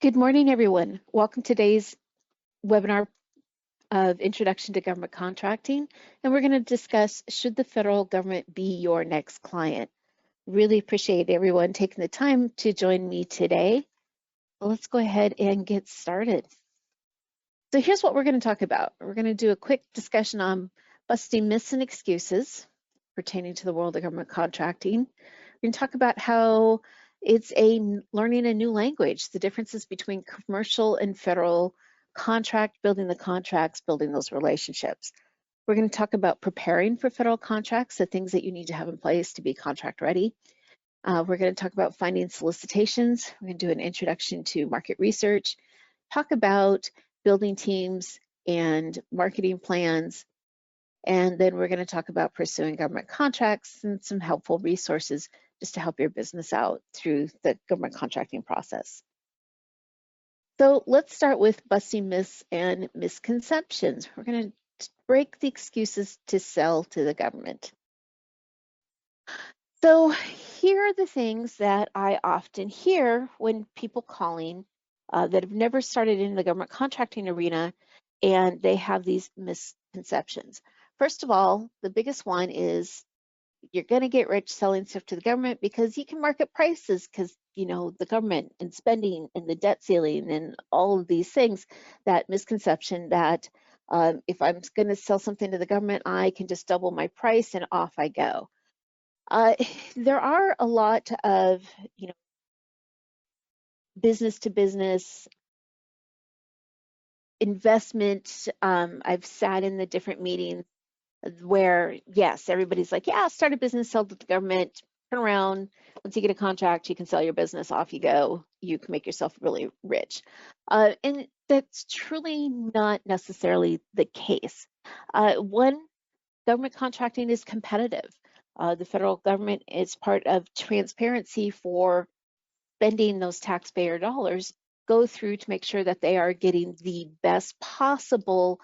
Good morning, everyone. Welcome to today's webinar of Introduction to Government Contracting, and we're going to discuss, should the federal government be your next client? Really appreciate everyone taking the time to join me today. Let's go ahead and get started. So here's what we're going to talk about. We're going to do a quick discussion on busting myths and excuses pertaining to the world of government contracting. We're going to talk about how it's learning a new language, the differences between commercial and federal contract, building the contracts, building those relationships. We're going to talk about preparing for federal contracts, the things that you need to have in place to be contract ready. We're going to talk about finding solicitations. We're going to do an introduction to market research, talk about building teams and marketing plans, and then we're going to talk about pursuing government contracts and some helpful resources just to help your business out through the government contracting process. So let's start with busting myths and misconceptions. We're going to break the excuses to sell to the government. So here are the things that I often hear when people calling that have never started in the government contracting arena, and they have these misconceptions. First of all, the biggest one is you're going to get rich selling stuff to the government because you can market prices because, you know, the government and spending and the debt ceiling and all of these things. That misconception that if I'm going to sell something to the government, I can just double my price and off I go. There are a lot of, business to business investment. I've sat in the different meetings where, yes, everybody's like, yeah, start a business, sell to the government, turn around. Once you get a contract, you can sell your business, off you go. You can make yourself really rich. And that's truly not necessarily the case. One, government contracting is competitive. The federal government is part of transparency for spending those taxpayer dollars, go through to make sure that they are getting the best possible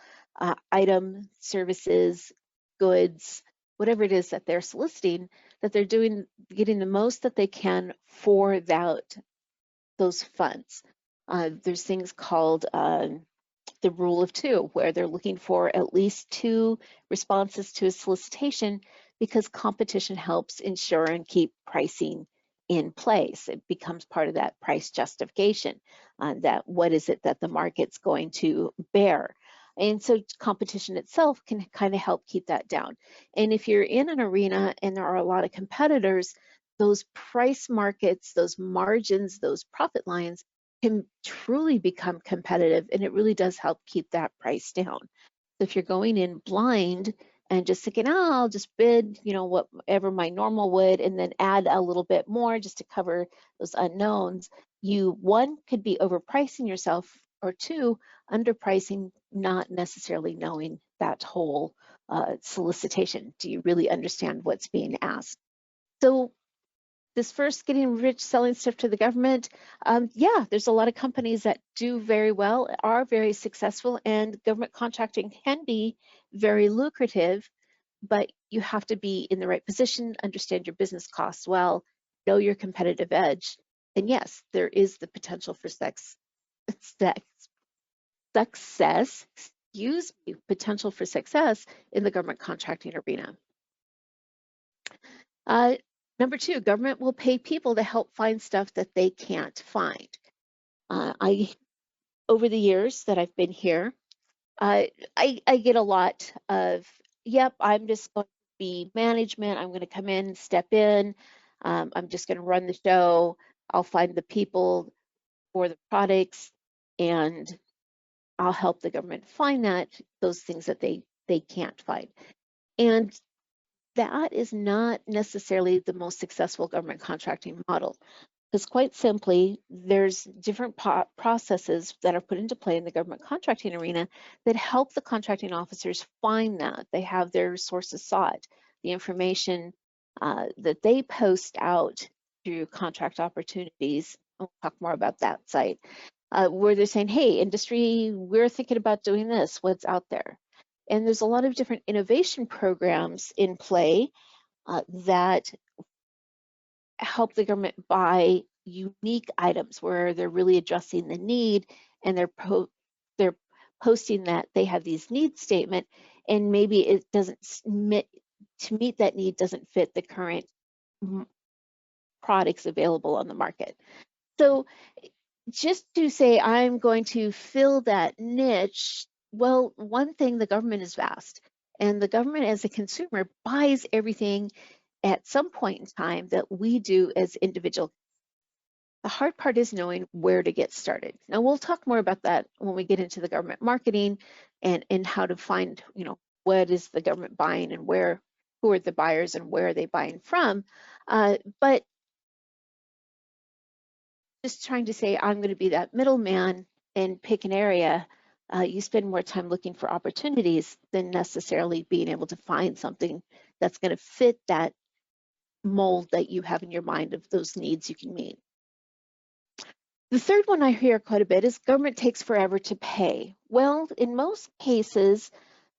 item, services, goods, whatever it is that they're soliciting, that they're getting the most that they can for those funds. There's things called the rule of two, where they're looking for at least 2 responses to a solicitation because competition helps ensure and keep pricing in place. It becomes part of that price justification, that what is it that the market's going to bear. And so competition itself can kind of help keep that down. And if you're in an arena and there are a lot of competitors, those price markets, those margins, those profit lines can truly become competitive, and it really does help keep that price down. So if you're going in blind and just thinking, oh, I'll just bid, whatever my normal would, and then add a little bit more just to cover those unknowns, you, one, could be overpricing yourself, or two, underpricing, not necessarily knowing that whole solicitation. Do you really understand what's being asked? So this first, getting rich selling stuff to the government, yeah, there's a lot of companies that do very well, are very successful, and government contracting can be very lucrative, but you have to be in the right position, understand your business costs well, know your competitive edge, and yes, there is the potential for potential for success in the government contracting arena. Number 2, government will pay people to help find stuff that they can't find. Over the years that I've been here, I get a lot of, yep, I'm just going to be management. I'm going to come in, step in. I'm just going to run the show. I'll find the people for the products, and I'll help the government find those things that they can't find. And that is not necessarily the most successful government contracting model, because quite simply, there's different processes that are put into play in the government contracting arena that help the contracting officers find that. They have their sources sought, the information that they post out through contract opportunities. We'll talk more about that site, where they're saying, hey, industry, we're thinking about doing this, what's out there? And there's a lot of different innovation programs in play that help the government buy unique items where they're really addressing the need, and they're posting that they have these needs statement, and maybe it doesn't to meet that need doesn't fit the current products available on the market. So just to say I'm going to fill that niche, well, one thing, the government is vast, and the government as a consumer buys everything at some point in time that we do as individuals. The hard part is knowing where to get started. Now we'll talk more about that when we get into the government marketing and how to find, what is the government buying and who are the buyers and where are they buying from. But just trying to say I'm going to be that middleman and pick an area, you spend more time looking for opportunities than necessarily being able to find something that's going to fit that mold that you have in your mind of those needs you can meet. The third one I hear quite a bit is government takes forever to pay. Well, in most cases,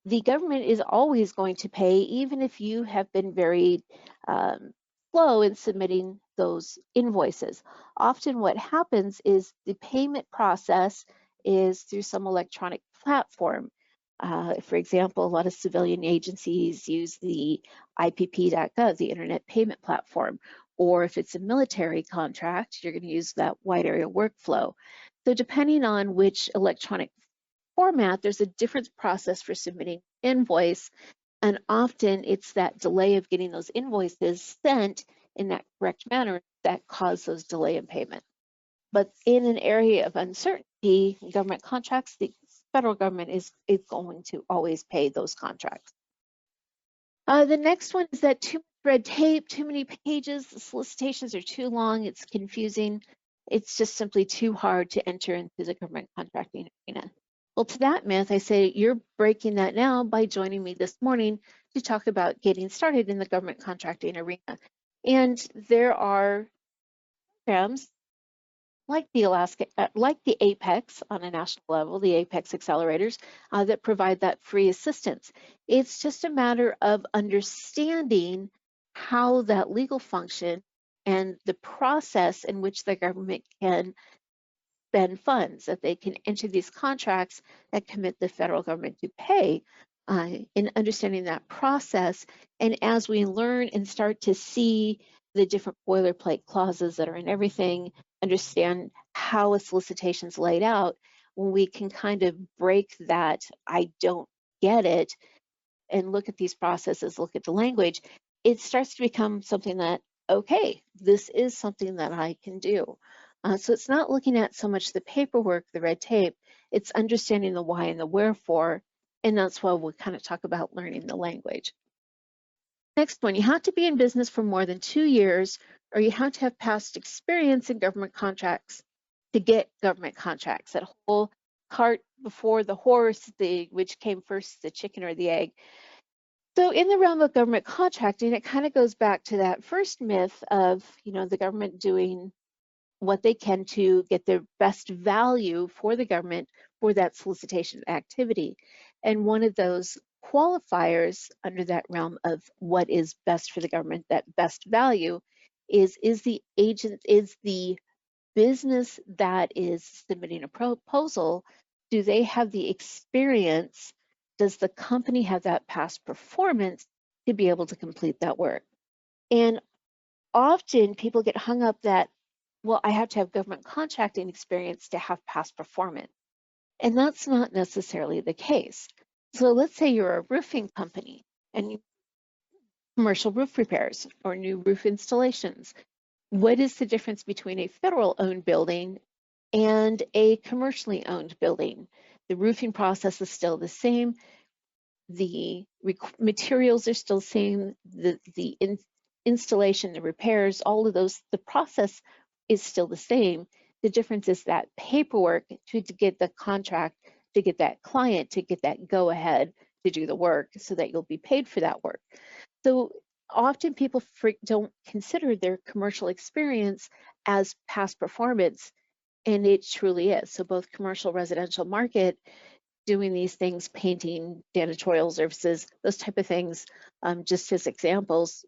the government is always going to pay, even if you have been very slow in submitting those invoices. Often what happens is the payment process is through some electronic platform. For example, a lot of civilian agencies use the IPP.gov, the Internet Payment Platform, or if it's a military contract, you're going to use that wide area workflow. So depending on which electronic format, there's a different process for submitting invoice, and often it's that delay of getting those invoices sent in that correct manner that cause those delay in payment. But in an area of uncertainty, government contracts, the federal government is going to always pay those contracts. The next one is that too much red tape, too many pages, the solicitations are too long, it's confusing. It's just simply too hard to enter into the government contracting arena. Well, to that myth, I say you're breaking that now by joining me this morning to talk about getting started in the government contracting arena. And there are programs like the Apex on a national level, the Apex accelerators that provide that free assistance. It's just a matter of understanding how that legal function and the process in which the government can spend funds, that they can enter these contracts that commit the federal government to pay, in understanding that process. And as we learn and start to see the different boilerplate clauses that are in everything, understand how a solicitation is laid out, when we can kind of break that I don't get it and look at these processes, look at the language, it starts to become something that, okay, this is something that I can do. So it's not looking at so much the paperwork, the red tape, it's understanding the why and the wherefore, and that's why we'll kind of talk about learning the language. Next one, you have to be in business for more than 2 years, or you have to have past experience in government contracts to get government contracts. That whole cart before the horse, which came first, the chicken or the egg. So in the realm of government contracting, it kind of goes back to that first myth of, the government doing what they can to get the best value for the government for that solicitation activity. And one of those qualifiers under that realm of what is best for the government, that best value, is the business that is submitting a proposal, do they have the experience? Does the company have that past performance to be able to complete that work? And often people get hung up that, well, I have to have government contracting experience to have past performance. And that's not necessarily the case. So let's say you're a roofing company and you commercial roof repairs or new roof installations. What is the difference between a federal owned building and a commercially owned building? The roofing process is still the same. The materials are still the same. The installation, the repairs, all of those, the process is still the same. The difference is that paperwork to get the contract, to get that client, to get that go ahead to do the work so that you'll be paid for that work. So often people don't consider their commercial experience as past performance, and it truly is. So both commercial, residential market, doing these things, painting, janitorial services, those type of things, just as examples,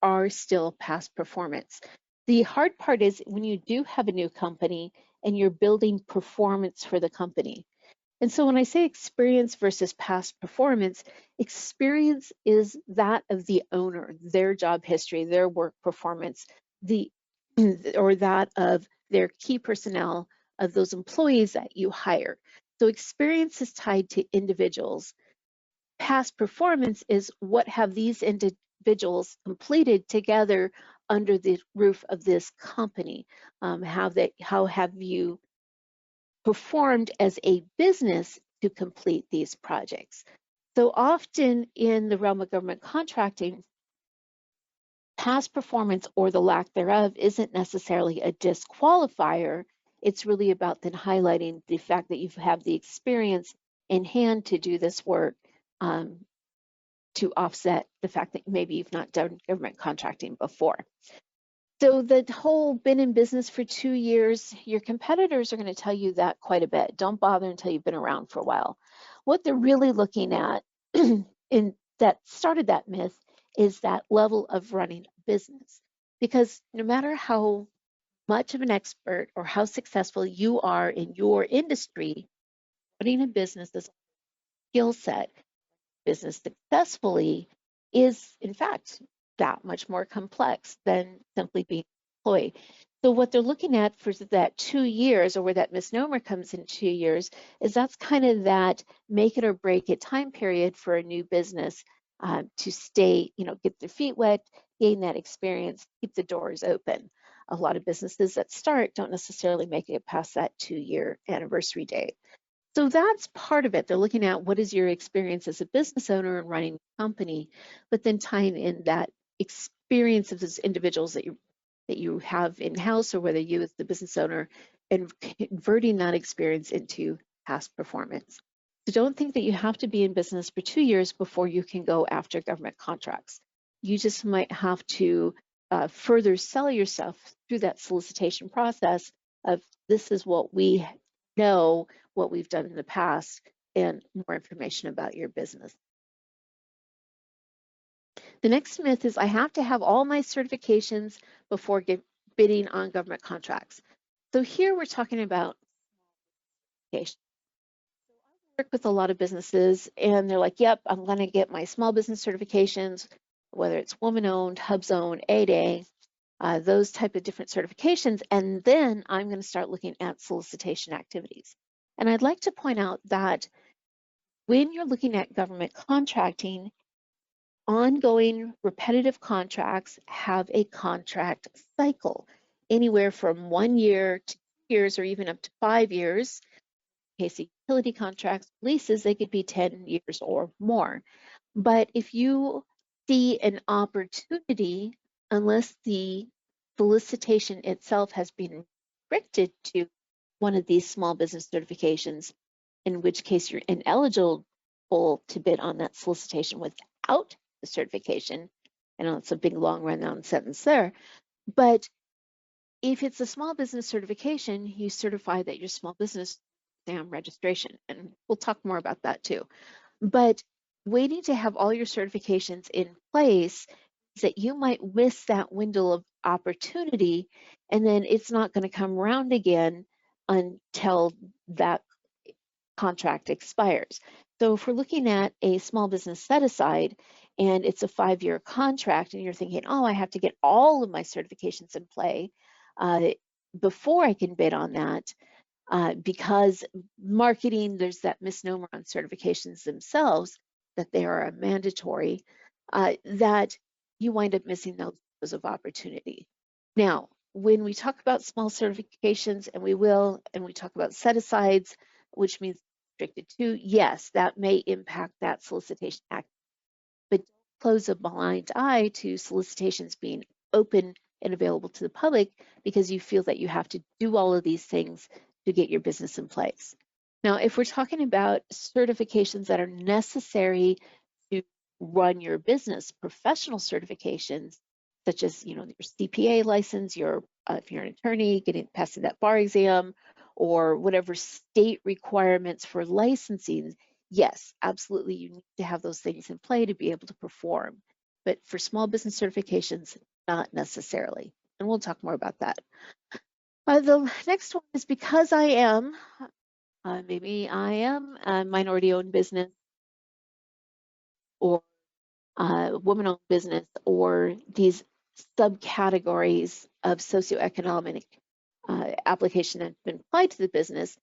are still past performance. The hard part is when you do have a new company and you're building performance for the company. And so when I say experience versus past performance, experience is that of the owner, their job history, their work performance, the or that of their key personnel, of those employees that you hire. So experience is tied to individuals. Past performance is what have these individuals completed together under the roof of this company. How have you performed as a business to complete these projects? So often in the realm of government contracting, past performance or the lack thereof isn't necessarily a disqualifier. It's really about then highlighting the fact that you have the experience in hand to do this work, um, to offset the fact that maybe you've not done government contracting before. So the whole been in business for 2 years, your competitors are going to tell you that quite a bit. Don't bother until you've been around for a while. What they're really looking at in that started that myth is that level of running a business. Because no matter how much of an expert or how successful you are in your industry, running a business is a skill set. Business successfully is, in fact, that much more complex than simply being an employee. So what they're looking at for that 2 years, or where that misnomer comes in 2 years, is that's kind of that make it or break it time period for a new business, to stay, get their feet wet, gain that experience, keep the doors open. A lot of businesses that start don't necessarily make it past that 2-year anniversary date. So that's part of it. They're looking at what is your experience as a business owner and running a company, but then tying in that experience of those individuals that you have in-house, or whether you as the business owner, and converting that experience into past performance. So don't think that you have to be in business for 2 years before you can go after government contracts. You just might have to further sell yourself through that solicitation process of this is what we know, what we've done in the past, and more information about your business. The next myth is I have to have all my certifications before bidding on government contracts. So here we're talking about certification. I work with a lot of businesses and they're like, yep, I'm going to get my small business certifications, whether it's woman-owned, HUBZone, 8A, those type of different certifications, and then I'm going to start looking at solicitation activities. And I'd like to point out that when you're looking at government contracting, ongoing repetitive contracts have a contract cycle, anywhere from 1 year to 2 years, or even up to 5 years. In case of utility contracts, leases, they could be 10 years or more. But if you see an opportunity, unless the solicitation itself has been restricted to one of these small business certifications, in which case you're ineligible to bid on that solicitation without the certification. I know it's a big long run-on sentence there, but if it's a small business certification, you certify that your small business exam registration, and we'll talk more about that too. But waiting to have all your certifications in place is that you might miss that window of opportunity, and then it's not going to come around again until that contract expires. So if we're looking at a small business set aside and it's a 5-year contract and you're thinking, oh, I have to get all of my certifications in play before I can bid on that, because marketing, there's that misnomer on certifications themselves that they are a mandatory, that you wind up missing those windows of opportunity. Now, when we talk about small certifications, and we talk about set-asides, which means restricted to, yes, that may impact that solicitation act, but don't close a blind eye to solicitations being open and available to the public because you feel that you have to do all of these things to get your business in place. Now, if we're talking about certifications that are necessary to run your business, professional certifications, such as your CPA license, if you're an attorney, passing that bar exam, or whatever state requirements for licensing, yes, absolutely, you need to have those things in play to be able to perform. But for small business certifications, not necessarily. and we'll talk more about that. The next one is because I am, maybe I am a minority-owned business or woman-owned business, or these subcategories of socioeconomic application that have been applied to the business,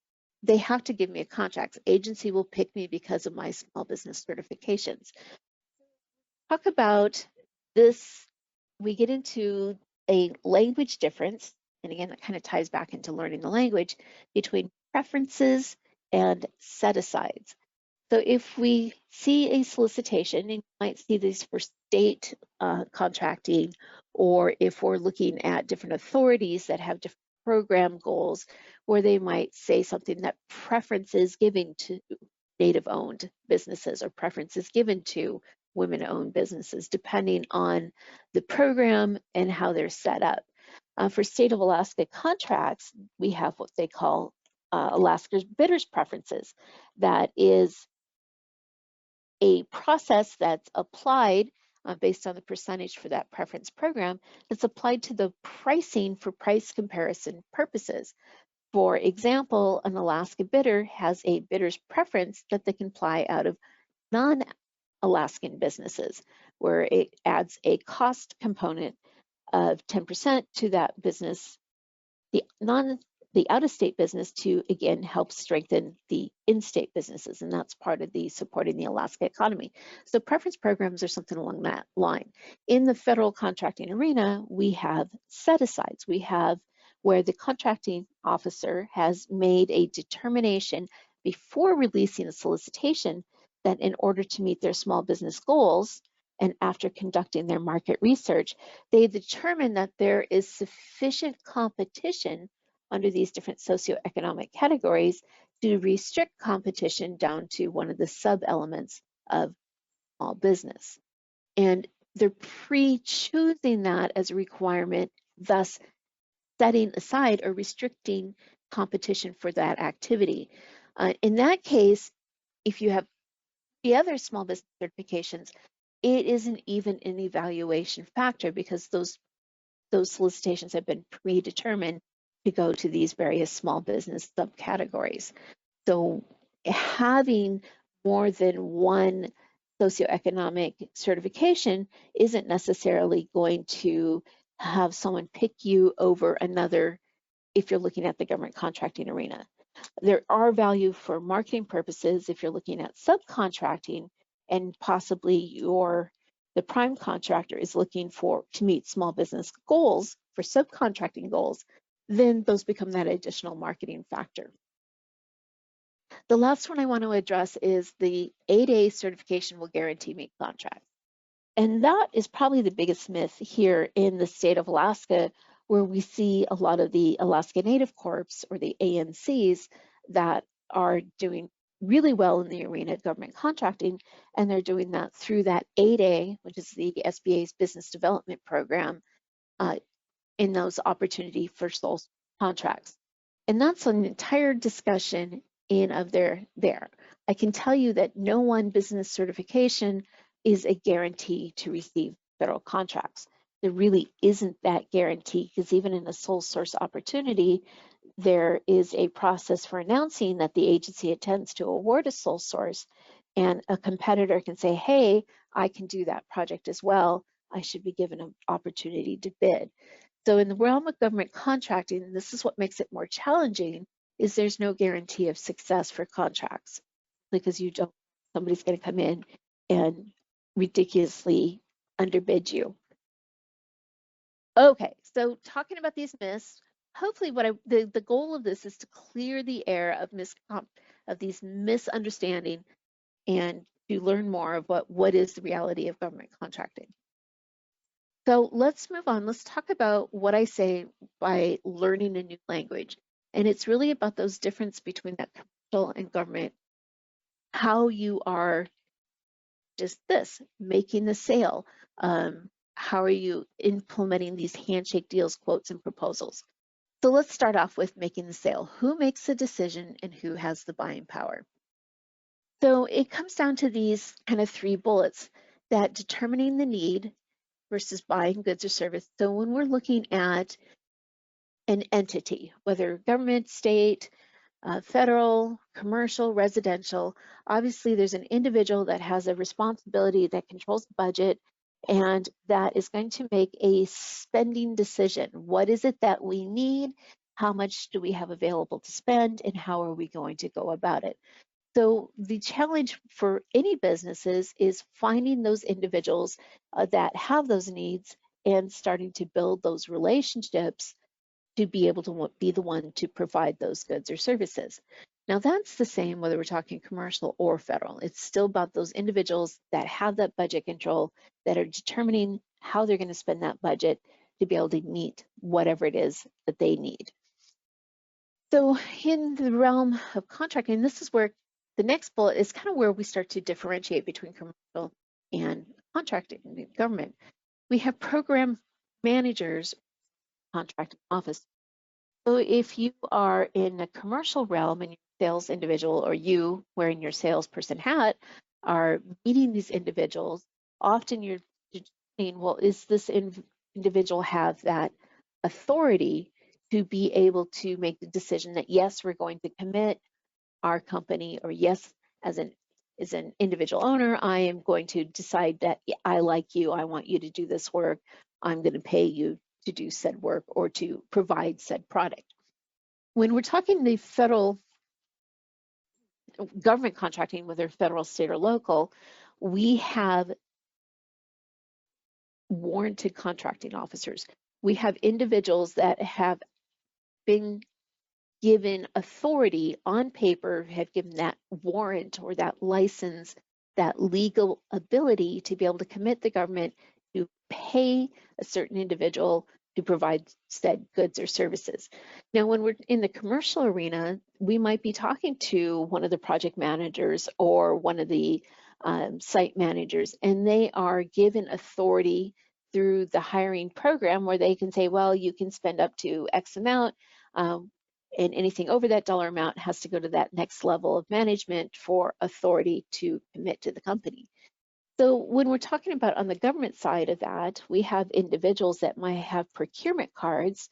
they have to give me a contract. Agency will pick me because of my small business certifications. Talk about this, we get into a language difference, and again, that kind of ties back into learning the language, between preferences and set-asides. So if we see a solicitation, and you might see these for state contracting, or if we're looking at different authorities that have different program goals, where they might say something that preference is given to Native-owned businesses or preference is given to women-owned businesses, depending on the program and how they're set up. For state of Alaska contracts, we have what they call Alaska's bidders preferences. That is a process that's applied based on the percentage for that preference program that's applied to the pricing for price comparison purposes. For example, an Alaska bidder has a bidder's preference that they can apply out of non-Alaskan businesses, where it adds a cost component of 10% to that business, the out-of-state business, to again help strengthen the in-state businesses, and that's part of the supporting the Alaska economy. So preference programs are something along that line. In the federal contracting arena, we have set-asides. We have where the contracting officer has made a determination before releasing a solicitation that in order to meet their small business goals, and after conducting their market research, they determine that there is sufficient competition under these different socioeconomic categories to restrict competition down to one of the sub-elements of small business. And they're pre-choosing that as a requirement, thus setting aside or restricting competition for that activity. In that case, if you have the other small business certifications, it isn't even an evaluation factor because those solicitations have been predetermined to go to these various small business subcategories. So having more than one socioeconomic certification isn't necessarily going to have someone pick you over another if you're looking at the government contracting arena. There are value for marketing purposes if you're looking at subcontracting, and possibly the prime contractor is looking to meet small business goals for subcontracting goals, then those become that additional marketing factor. The last one I want to address is the 8A certification will guarantee me contracts. And that is probably the biggest myth here in the state of Alaska, where we see a lot of the Alaska Native Corps or the ANCs that are doing really well in the arena of government contracting, and they're doing that through that 8A, which is the SBA's business development program, in those opportunity for sole contracts. And that's an entire discussion in of there. I can tell you that no one business certification is a guarantee to receive federal contracts. There really isn't that guarantee, because even in a sole source opportunity, there is a process for announcing that the agency intends to award a sole source, and a competitor can say, hey, I can do that project as well. I should be given an opportunity to bid. So in the realm of government contracting, this is what makes it more challenging, is there's no guarantee of success for contracts, because somebody's going to come in and ridiculously underbid you. Okay, so talking about these myths, hopefully the goal of this is to clear the air of these misunderstandings and to learn more of what is the reality of government contracting. So let's move on. Let's talk about what I say by learning a new language. And it's really about those differences between that commercial and government, how you are making the sale. How are you implementing these handshake deals, quotes, and proposals? So let's start off with making the sale. Who makes the decision and who has the buying power? So it comes down to these kind of 3 bullets: that determining the need, versus buying goods or service. So when we're looking at an entity, whether government, state, federal, commercial, residential, obviously there's an individual that has a responsibility that controls the budget and that is going to make a spending decision. What is it that we need? How much do we have available to spend? And how are we going to go about it? So the challenge for any businesses is finding those individuals that have those needs and starting to build those relationships to be able to be the one to provide those goods or services. Now that's the same whether we're talking commercial or federal. It's still about those individuals that have that budget control, that are determining how they're going to spend that budget to be able to meet whatever it is that they need. So in the realm of contracting, this is where the next bullet is kind of where we start to differentiate between commercial and contracting and government. We have program managers, contracting office. So if you are in the commercial realm and you're a sales individual, or you wearing your salesperson hat are meeting these individuals, often you're determining, well, is this individual have that authority to be able to make the decision that yes, we're going to commit our company, or yes, as an individual owner, I am going to decide that I like you, I want you to do this work, I'm going to pay you to do said work or to provide said product. When we're talking the federal government contracting, whether federal, state, or local, we have warranted contracting officers. We have individuals that have been given authority on paper, have given that warrant or that license, that legal ability to be able to commit the government to pay a certain individual to provide said goods or services. Now, when we're in the commercial arena, we might be talking to one of the project managers or one of the site managers, and they are given authority through the hiring program where they can say, well, you can spend up to X amount, and anything over that dollar amount has to go to that next level of management for authority to commit to the company. So when we're talking about on the government side of that, we have individuals that might have procurement cards,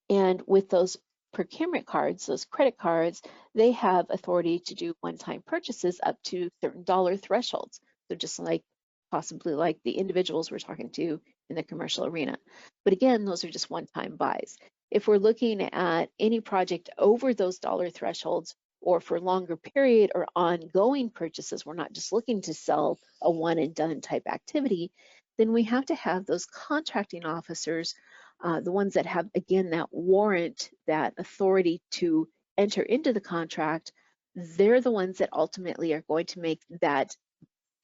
and with those procurement cards, those credit cards, they have authority to do one-time purchases up to certain dollar thresholds. So just like possibly like the individuals we're talking to in the commercial arena. But again, those are just one-time buys. If we're looking at any project over those dollar thresholds, or for longer period or ongoing purchases, we're not just looking to sell a one and done type activity, then we have to have those contracting officers, the ones that have, again, that warrant, that authority to enter into the contract. They're the ones that ultimately are going to make that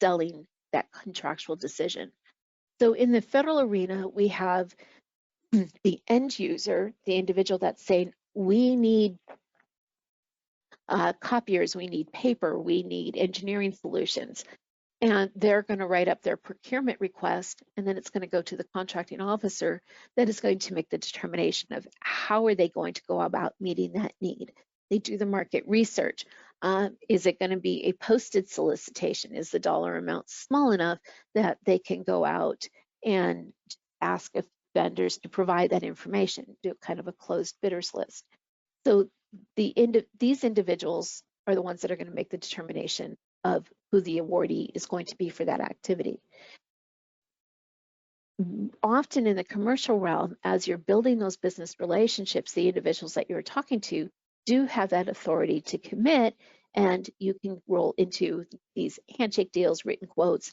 selling, that contractual decision. So in the federal arena, we have the end user, the individual that's saying, we need copiers, we need paper, we need engineering solutions. And they're going to write up their procurement request, and then it's going to go to the contracting officer that is going to make the determination of how are they going to go about meeting that need. They do the market research. Is it going to be a posted solicitation? Is the dollar amount small enough that they can go out and ask if vendors to provide that information, do kind of a closed bidders list? So these individuals are the ones that are going to make the determination of who the awardee is going to be for that activity. Often in the commercial realm, as you're building those business relationships, the individuals that you're talking to do have that authority to commit, and you can roll into these handshake deals, written quotes.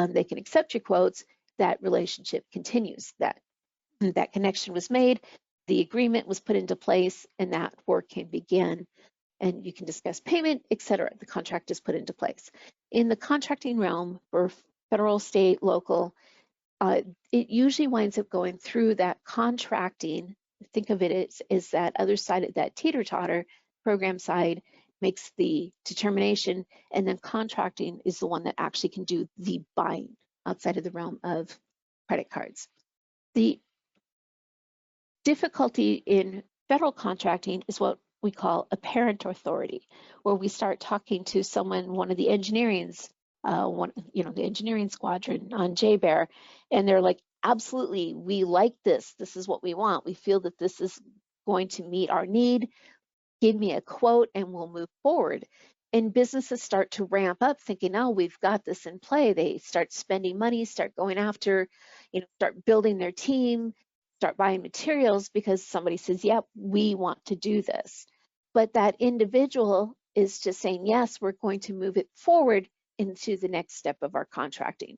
They can accept your quotes. That relationship continues. That connection was made, the agreement was put into place, and that work can begin. And you can discuss payment, etc. The contract is put into place. In the contracting realm for federal, state, local, it usually winds up going through that contracting. Think of it as that other side of that teeter-totter. Program side makes the determination, and then contracting is the one that actually can do the buying outside of the realm of credit cards. The difficulty in federal contracting is what we call apparent authority, where we start talking to someone, one of the engineering's, the engineering squadron on JBER, and they're like, absolutely, we like this. This is what we want. We feel that this is going to meet our need. Give me a quote and we'll move forward. And businesses start to ramp up thinking, oh, we've got this in play. They start spending money, start going after, start building their team, start buying materials because somebody says, yep, we want to do this. But that individual is just saying, yes, we're going to move it forward into the next step of our contracting.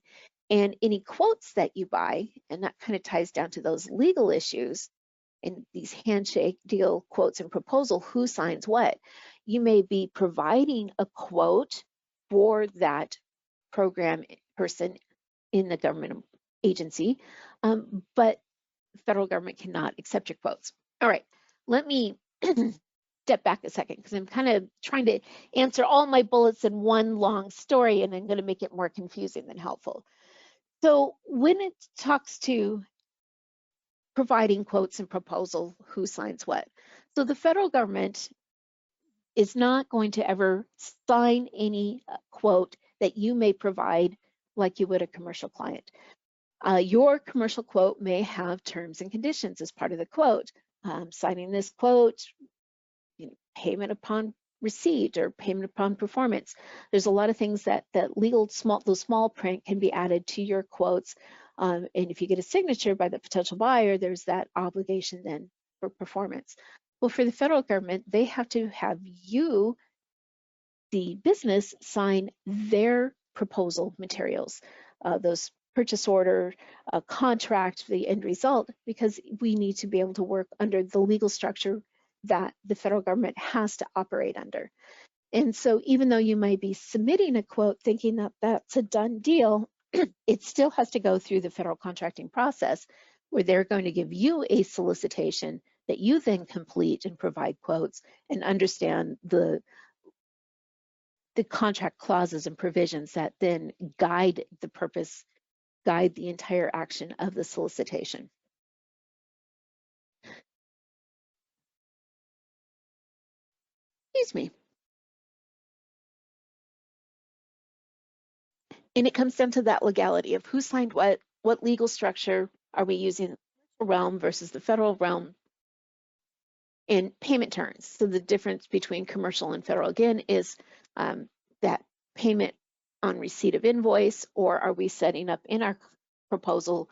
And any quotes that you buy, and that kind of ties down to those legal issues, in these handshake deal quotes and proposal, who signs what? You may be providing a quote for that program person in the government agency, but the federal government cannot accept your quotes. All right, let me step back a second because I'm kind of trying to answer all my bullets in one long story, and I'm going to make it more confusing than helpful. So when it talks to providing quotes and proposal, who signs what? So the federal government is not going to ever sign any quote that you may provide like you would a commercial client. Your commercial quote may have terms and conditions as part of the quote. Signing this quote, payment upon receipt or payment upon performance. There's a lot of things that those small print can be added to your quotes. And if you get a signature by the potential buyer, there's that obligation then for performance. Well, for the federal government, they have to have you, the business, sign their proposal materials, those purchase order, contract, the end result, because we need to be able to work under the legal structure that the federal government has to operate under. And so even though you might be submitting a quote thinking that that's a done deal, it still has to go through the federal contracting process where they're going to give you a solicitation that you then complete and provide quotes and understand the contract clauses and provisions that then guide the purpose, guide the entire action of the solicitation. Excuse me. And it comes down to that legality of who signed what legal structure are we using, the realm versus the federal realm, and payment terms. So the difference between commercial and federal, again, is that payment on receipt of invoice, or are we setting up in our proposal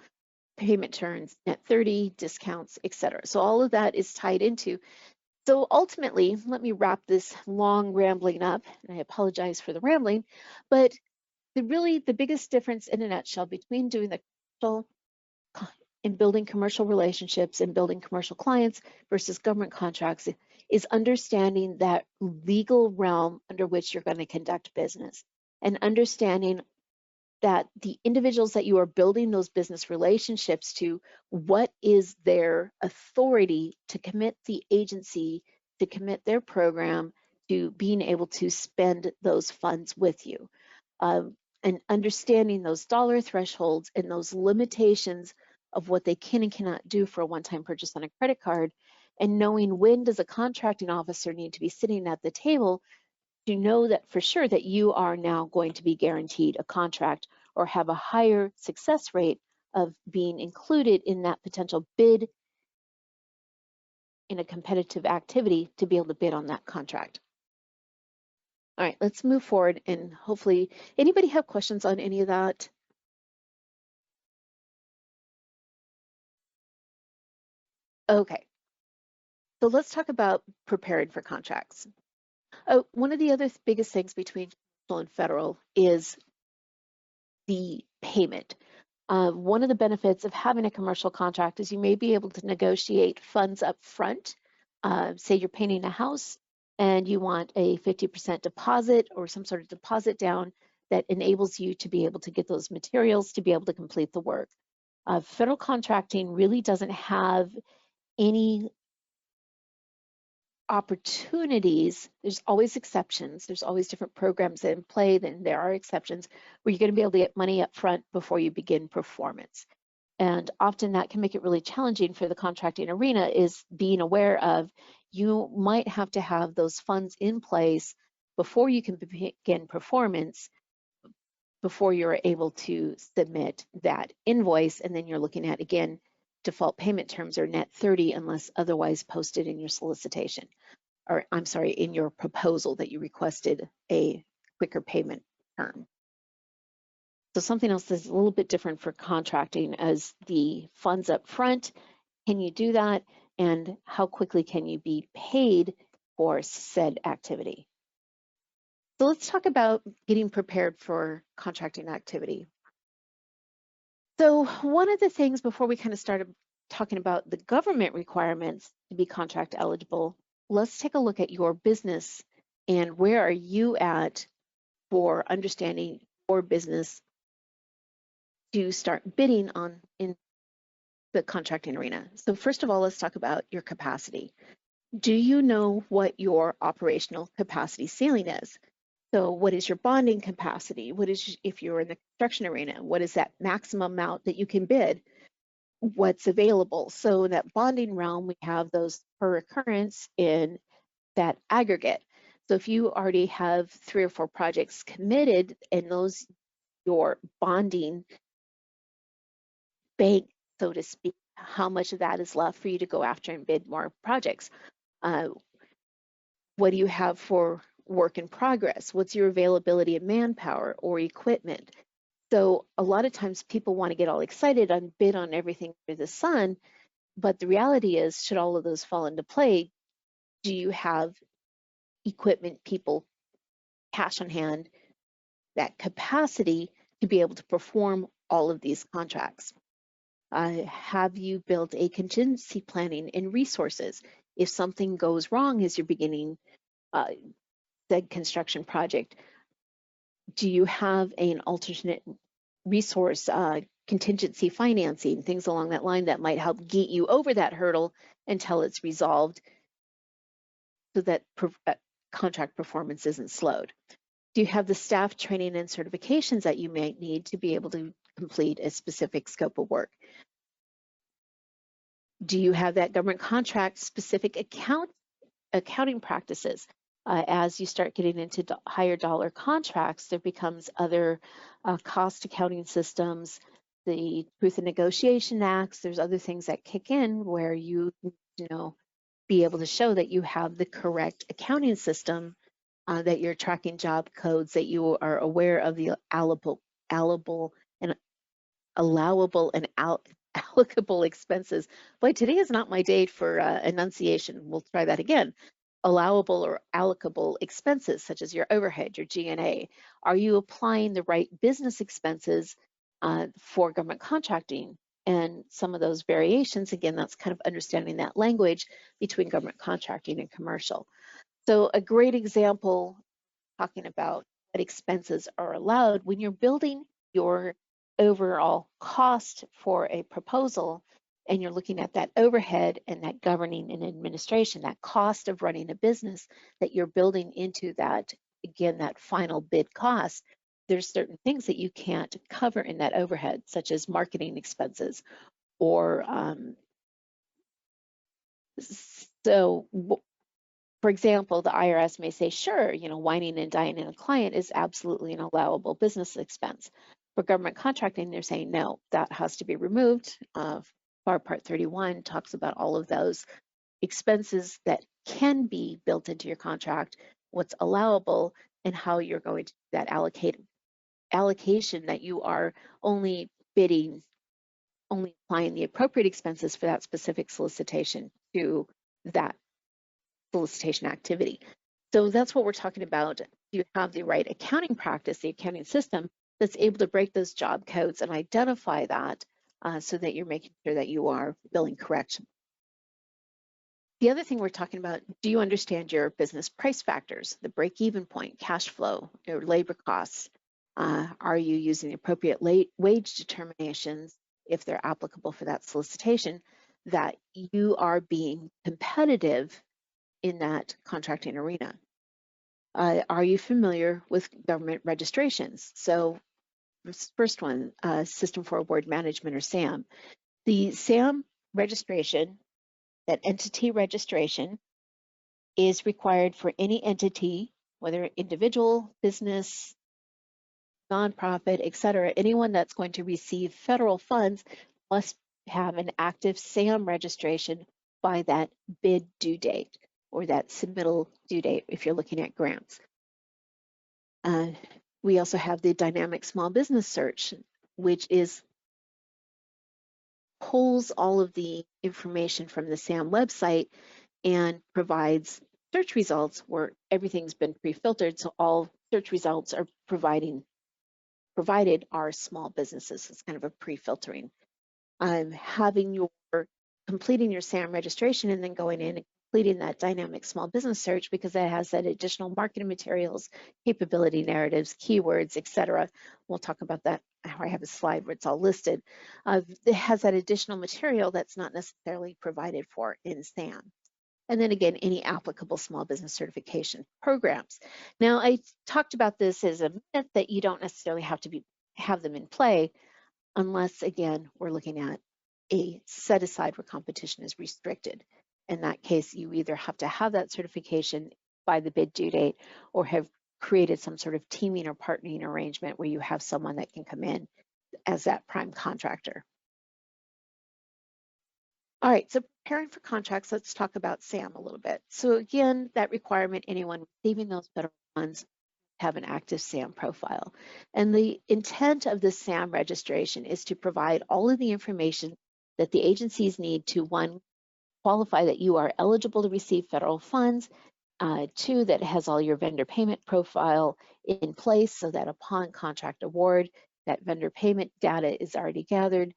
payment terms, net 30, discounts, etc. So all of that is tied into. So ultimately, let me wrap this long rambling up, and I apologize for the rambling, but the biggest difference in a nutshell between doing the commercial and building commercial relationships and building commercial clients versus government contracts is understanding that legal realm under which you're going to conduct business, and understanding that the individuals that you are building those business relationships to, what is their authority to commit the agency, to commit their program to being able to spend those funds with you. And understanding those dollar thresholds and those limitations of what they can and cannot do for a one-time purchase on a credit card, and knowing when does a contracting officer need to be sitting at the table to know that for sure that you are now going to be guaranteed a contract or have a higher success rate of being included in that potential bid in a competitive activity to be able to bid on that contract. All right, let's move forward, and hopefully, anybody have questions on any of that? Okay, so let's talk about preparing for contracts. One of the other biggest things between commercial and federal is the payment. One of the benefits of having a commercial contract is you may be able to negotiate funds up front. Say you're painting a house and you want a 50% deposit or some sort of deposit down that enables you to be able to get those materials to be able to complete the work. Federal contracting really doesn't have any opportunities. There's always exceptions. There's always different programs in play. Then there are exceptions where you're going to be able to get money up front before you begin performance. And often that can make it really challenging for the contracting arena, is being aware of you might have to have those funds in place before you can begin performance, before you're able to submit that invoice. And then you're looking at, again, default payment terms are net 30 unless otherwise posted in your solicitation, or I'm sorry, in your proposal that you requested a quicker payment term. So something else that's a little bit different for contracting as the funds up front. Can you do that? And how quickly can you be paid for said activity? So let's talk about getting prepared for contracting activity. So one of the things before we kind of started talking about the government requirements to be contract eligible, let's take a look at your business and where are you at for understanding your business to start bidding on in the contracting arena. So first of all, let's talk about your capacity. Do you know what your operational capacity ceiling is? So what is your bonding capacity? What is, if you're in the construction arena, what is that maximum amount that you can bid? What's available? So in that bonding realm, we have those per occurrence in that aggregate. So if you already have 3 or 4 projects committed and those, your bonding bank, so to speak, how much of that is left for you to go after and bid more projects? What do you have for work in progress? What's your availability of manpower or equipment? So a lot of times people want to get all excited and bid on everything under the sun, but the reality is, should all of those fall into play, do you have equipment, people, cash on hand, that capacity to be able to perform all of these contracts? Have you built a contingency planning and resources? If something goes wrong as you're beginning said construction project, do you have an alternate resource, contingency financing, things along that line that might help get you over that hurdle until it's resolved so that contract performance isn't slowed? Do you have the staff training and certifications that you might need to be able to complete a specific scope of work? Do you have that government contract specific accounting practices? As you start getting into higher dollar contracts, there becomes other cost accounting systems, the Truth in Negotiation Acts, there's other things that kick in where you know, be able to show that you have the correct accounting system, that you're tracking job codes, that you are aware of the allowable and allocable expenses. Boy, today is not my day for enunciation. We'll try that again. Allowable or allocable expenses, such as your overhead, your G&A. Are you applying the right business expenses for government contracting? And some of those variations, again, that's kind of understanding that language between government contracting and commercial. So a great example talking about what expenses are allowed when you're building your overall cost for a proposal and you're looking at that overhead and that governing and administration, that cost of running a business that you're building into that, again, that final bid cost. There's certain things that you can't cover in that overhead, such as marketing expenses or for example, the IRS may say, sure, you know, whining and dining a client is absolutely an allowable business expense. For government contracting, they're saying, no, that has to be removed. FAR Part 31 talks about all of those expenses that can be built into your contract, what's allowable, and how you're going to do that allocation that you are only bidding, only applying the appropriate expenses for that specific solicitation to that solicitation activity. So that's what we're talking about. You have the right accounting practice, the accounting system that's able to break those job codes and identify that so that you're making sure that you are billing correct. The other thing we're talking about, do you understand your business price factors, the break-even point, cash flow, your labor costs? Are you using the appropriate wage determinations, if they're applicable for that solicitation, that you are being competitive in that contracting arena? Are you familiar with government registrations? So first one, System for Award Management, or SAM. The SAM registration, that entity registration, is required for any entity, whether individual, business, nonprofit, et cetera, anyone that's going to receive federal funds must have an active SAM registration by that bid due date or that submittal due date if you're looking at grants. We also have the dynamic small business search, which pulls all of the information from the SAM website and provides search results where everything's been pre-filtered. So all search results are provided are small businesses. It's kind of a pre-filtering. Completing your SAM registration and then going in and completing that dynamic small business search, because it has that additional marketing materials, capability narratives, keywords, etc. We'll talk about that. I have a slide where it's all listed. It has that additional material that's not necessarily provided for in SAM. And then again, any applicable small business certification programs. Now, I talked about this as a myth that you don't necessarily have them in play unless, again, we're looking at a set aside where competition is restricted. In that case, you either have to have that certification by the bid due date or have created some sort of teaming or partnering arrangement where you have someone that can come in as that prime contractor. All right, so preparing for contracts, let's talk about SAM a little bit. So again, that requirement, anyone receiving those federal funds have an active SAM profile. And the intent of the SAM registration is to provide all of the information that the agencies need to, one, qualify that you are eligible to receive federal funds, two, that it has all your vendor payment profile in place so that upon contract award, that vendor payment data is already gathered.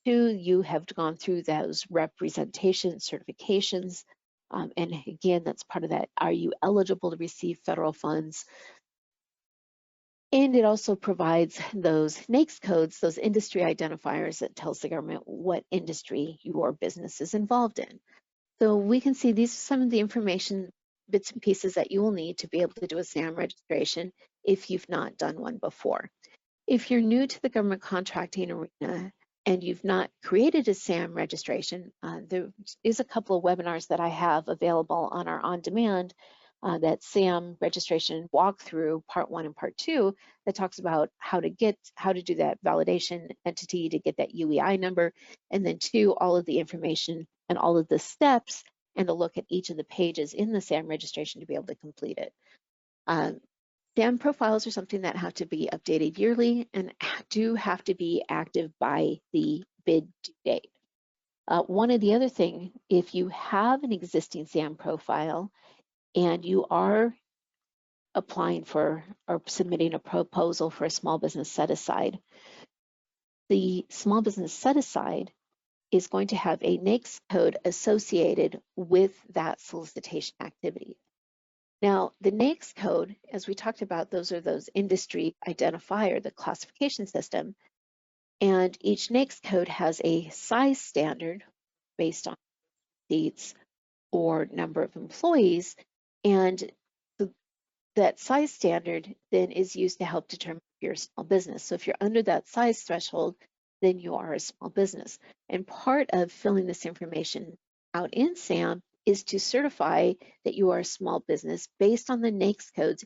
Two, you have gone through those representation certifications. And again, that's part of that. Are you eligible to receive federal funds? And it also provides those NAICS codes, those industry identifiers that tells the government what industry your business is involved in. So we can see these are some of the information, bits and pieces that you will need to be able to do a SAM registration if you've not done one before. If you're new to the government contracting arena and you've not created a SAM registration, there is a couple of webinars that I have available on our on-demand that SAM registration walkthrough, part 1 and part 2, that talks about how to do that validation entity to get that UEI number, and then 2, all of the information and all of the steps and a look at each of the pages in the SAM registration to be able to complete it. SAM profiles are something that have to be updated yearly and do have to be active by the bid due date. One of the other thing, if you have an existing SAM profile and you are applying for or submitting a proposal for a small business set-aside, the small business set-aside is going to have a NAICS code associated with that solicitation activity. Now, the NAICS code, as we talked about, those are those industry identifier, the classification system, and each NAICS code has a size standard based on seats or number of employees, and that size standard then is used to help determine if you're a small business. So if you're under that size threshold, then you are a small business. And part of filling this information out in SAM is to certify that you are a small business based on the NAICS codes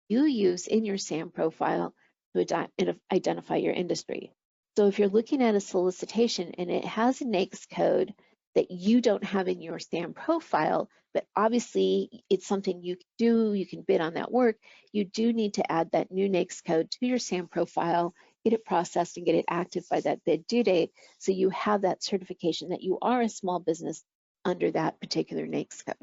you use in your SAM profile to identify your industry. So if you're looking at a solicitation and it has a NAICS code that you don't have in your SAM profile, but obviously it's something you can do, you can bid on that work, you do need to add that new NAICS code to your SAM profile, get it processed and get it active by that bid due date, so you have that certification that you are a small business under that particular NAICS code.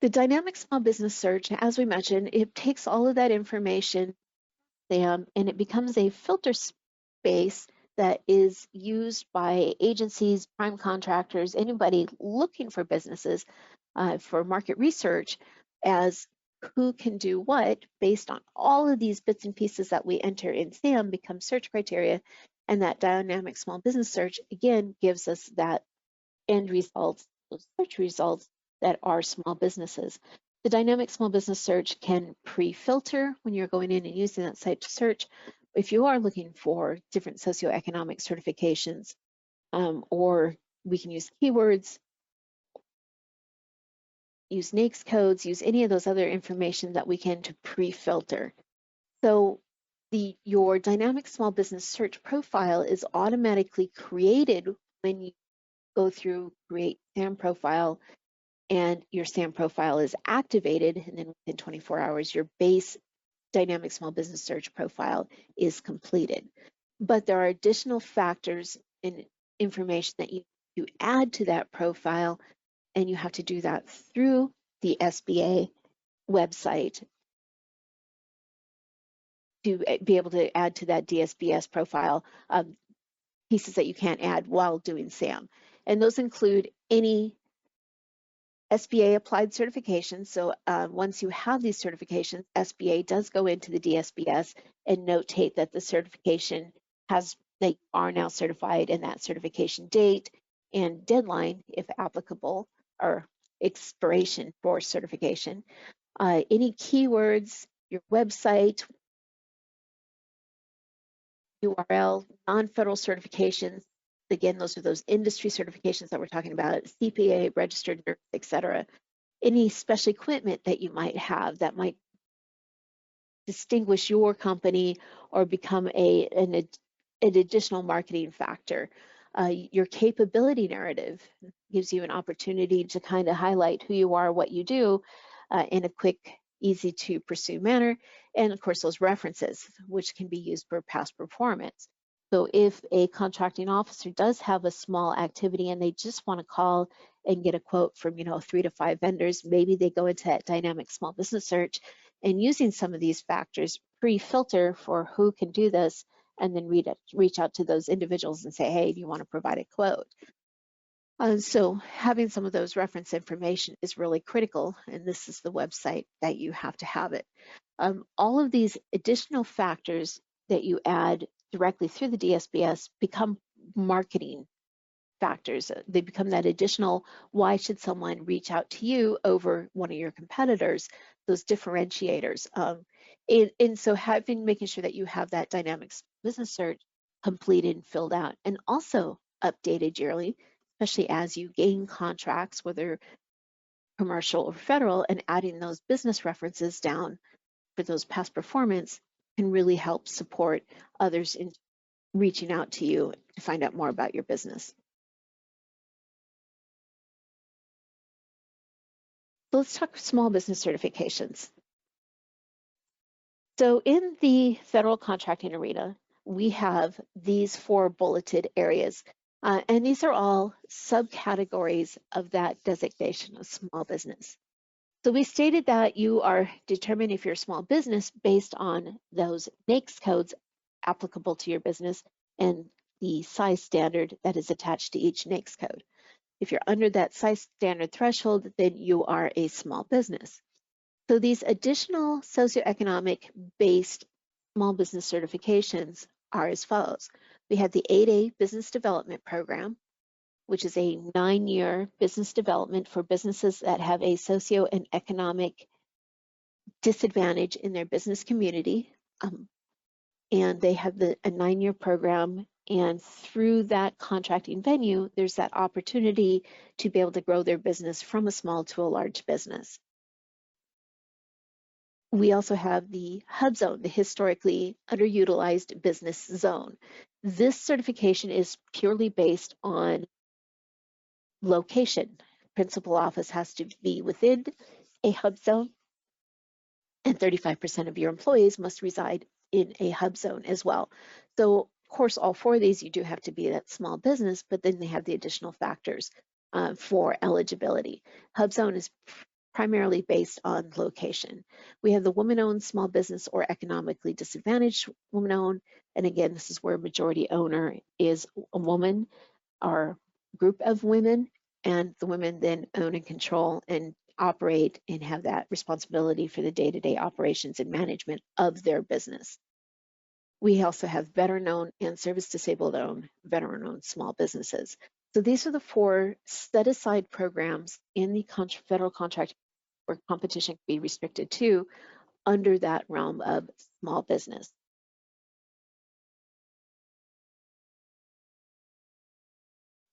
The dynamic small business search, as we mentioned, it takes all of that information and it becomes a filter space that is used by agencies, prime contractors, anybody looking for businesses for market research as who can do what based on all of these bits and pieces that we enter in SAM become search criteria. And that dynamic small business search, again, gives us that end results, those search results that are small businesses. The dynamic small business search can pre-filter when you're going in and using that site to search. If you are looking for different socioeconomic certifications, or we can use keywords, use NAICS codes, use any of those other information that we can to pre-filter. So your dynamic small business search profile is automatically created when you go through create SAM profile, and your SAM profile is activated, and then within 24 hours, your base dynamic small business search profile is completed. But there are additional factors and information that you add to that profile, and you have to do that through the SBA website to be able to add to that DSBS profile pieces that you can't add while doing SAM. And those include any SBA applied certifications. So once you have these certifications, SBA does go into the DSBS and notate that the certification they are now certified, and that certification date and deadline, if applicable, or expiration for certification. Any keywords, your website, URL, non-federal certifications. Again, those are those industry certifications that we're talking about, CPA, registered nurse, et cetera. Any special equipment that you might have that might distinguish your company or become an additional marketing factor. Your capability narrative gives you an opportunity to kind of highlight who you are, what you do in a quick, easy to pursue manner. And of course, those references, which can be used for past performance. So if a contracting officer does have a small activity and they just want to call and get a quote from 3 to 5 vendors, maybe they go into that dynamic small business search and using some of these factors pre-filter for who can do this, and then reach out to those individuals and say, hey, do you want to provide a quote? So having some of those reference information is really critical, and this is the website that you have to have it. All of these additional factors that you add directly through the DSBS become marketing factors. They become that additional, why should someone reach out to you over one of your competitors, those differentiators. And so making sure that you have that dynamic business search completed and filled out, and also updated yearly, especially as you gain contracts, whether commercial or federal, and adding those business references down for those past performance can really help support others in reaching out to you to find out more about your business. So let's talk small business certifications. So in the federal contracting arena, we have these 4 bulleted areas, and these are all subcategories of that designation of small business. So we stated that you are determined if you're a small business based on those NAICS codes applicable to your business and the size standard that is attached to each NAICS code. If you're under that size standard threshold, then you are a small business. So these additional socioeconomic based small business certifications are as follows. We have the 8A Business Development Program, which is a 9-year business development for businesses that have a socio and economic disadvantage in their business community. And they have a 9-year program, and through that contracting venue, there's that opportunity to be able to grow their business from a small to a large business. We also have the HUB zone, the historically underutilized business zone. This certification is purely based on location. Principal office has to be within a HUB zone, and 35% of your employees must reside in a HUB zone as well. So of course, all 4 of these, you do have to be that small business, but then they have the additional factors for eligibility. HUB zone is primarily based on location. We have the woman-owned small business or economically disadvantaged woman-owned, and again, this is where majority owner is a woman or group of women, and the women then own and control and operate and have that responsibility for the day-to-day operations and management of their business. We also have veteran-owned and service-disabled-owned, veteran-owned small businesses. So these are the 4 set-aside programs in the federal contract where competition can be restricted to under that realm of small business.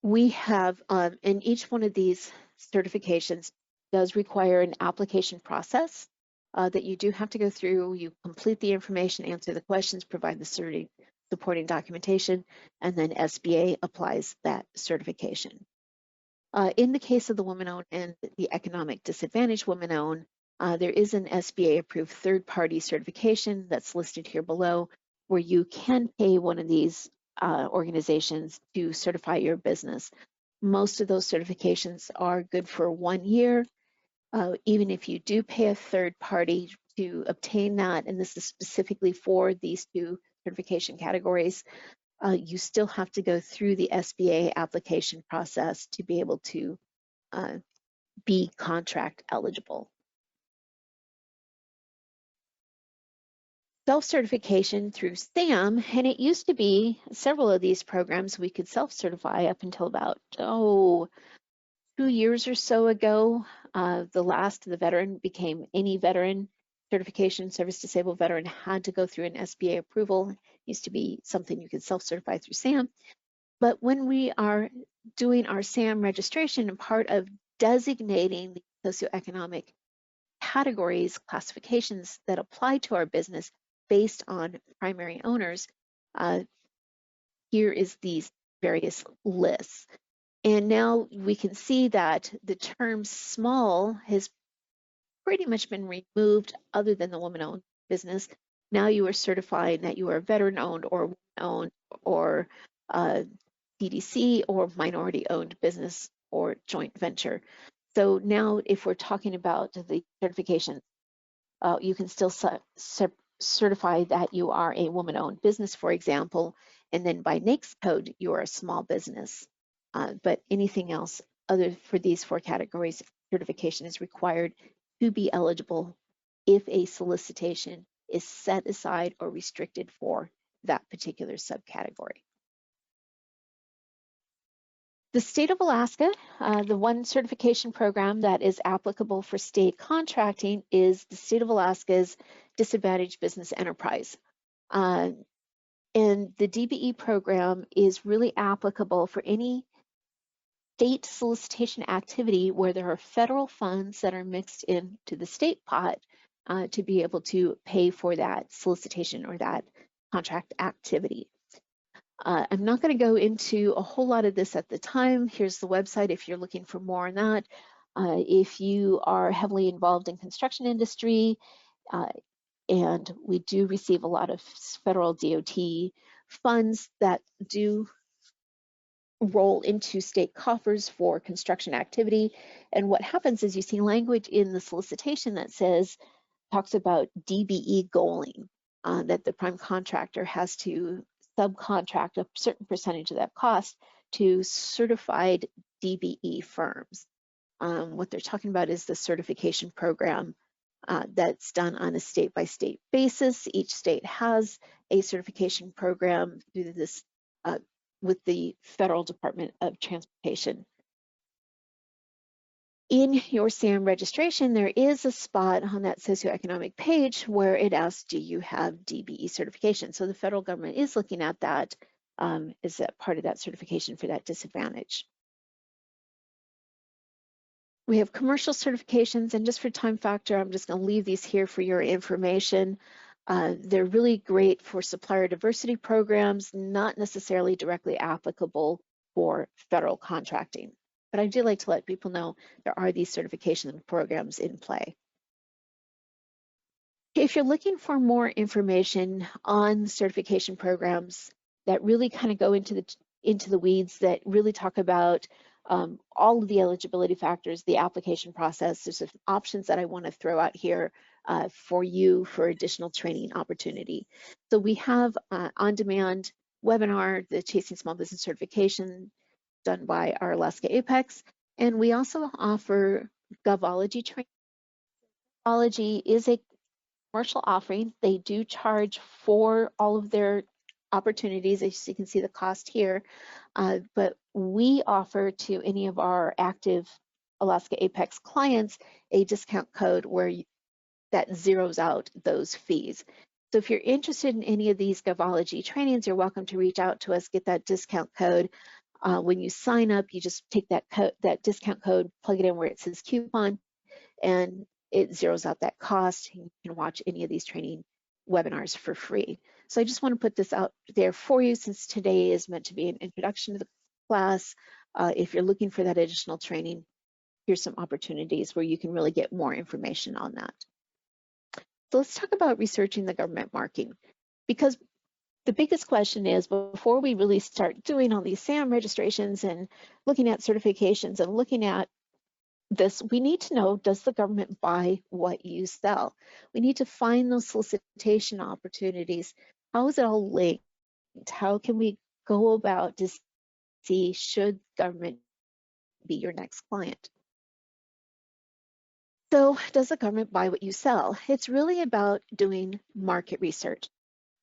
We have, in each one of these certifications, does require an application process that you do have to go through. You complete the information, answer the questions, provide the supporting documentation, and then SBA applies that certification. In the case of the woman-owned and the economic disadvantaged woman-owned, there is an SBA-approved third-party certification that's listed here below, where you can pay one of these organizations to certify your business. Most of those certifications are good for 1 year. Even if you do pay a third party to obtain that, and this is specifically for these two certification categories, you still have to go through the SBA application process to be able to be contract eligible. Self-certification through SAM, and it used to be several of these programs we could self-certify up until about, 2 years or so ago. The veteran became any veteran certification, service disabled veteran had to go through an SBA approval. It used to be something you could self-certify through SAM. But when we are doing our SAM registration, and part of designating the socioeconomic categories, classifications that apply to our business based on primary owners, here is these various lists. And now we can see that the term small has pretty much been removed other than the woman-owned business. Now you are certifying that you are veteran-owned or woman-owned or DDC or minority-owned business or joint venture. So now if we're talking about the certification, you can still certify that you are a woman-owned business, for example, and then by NAICS code, you are a small business. But anything else other for these 4 categories, certification is required to be eligible if a solicitation is set aside or restricted for that particular subcategory. The state of Alaska, the one certification program that is applicable for state contracting is the state of Alaska's Disadvantaged Business Enterprise. And the DBE program is really applicable for any state solicitation activity where there are federal funds that are mixed into the state pot to be able to pay for that solicitation or that contract activity. I'm not going to go into a whole lot of this at the time. Here's the website if you're looking for more on that. If you are heavily involved in construction industry, and we do receive a lot of federal DOT funds that do roll into state coffers for construction activity. And what happens is you see language in the solicitation that talks about DBE goaling, that the prime contractor has to subcontract a certain percentage of that cost to certified DBE firms. What they're talking about is the certification program that's done on a state-by-state basis. Each state has a certification program through this with the Federal Department of Transportation. In your SAM registration, there is a spot on that socioeconomic page where it asks, do you have DBE certification? So the federal government is looking at that as that part of that certification for that disadvantage. We have commercial certifications, and just for time factor, I'm just going to leave these here for your information. They're really great for supplier diversity programs, not necessarily directly applicable for federal contracting. But I do like to let people know there are these certification programs in play. If you're looking for more information on certification programs that really kind of go into the weeds, that really talk about all of the eligibility factors, the application process, there's some options that I want to throw out here for you for additional training opportunity. So we have on-demand webinar, the Chasing Small Business Certification, done by our Alaska Apex, and we also offer Govology training. Govology is a commercial offering. They do charge for all of their opportunities, as you can see the cost here, but we offer to any of our active Alaska Apex clients a discount code where that zeroes out those fees. So if you're interested in any of these Govology trainings, you're welcome to reach out to us, get that discount code. When you sign up, you just take that discount code, plug it in where it says coupon, and it zeroes out that cost. You can watch any of these training webinars for free. So I just want to put this out there for you, since today is meant to be an introduction to the class. If you're looking for that additional training, here's some opportunities where you can really get more information on that. So let's talk about researching the government marking, because the biggest question is, before we really start doing all these SAM registrations and looking at certifications and looking at this, we need to know, does the government buy what you sell? We need to find those solicitation opportunities. How is it all linked? How can we go about to see, should government be your next client? So does the government buy what you sell? It's really about doing market research.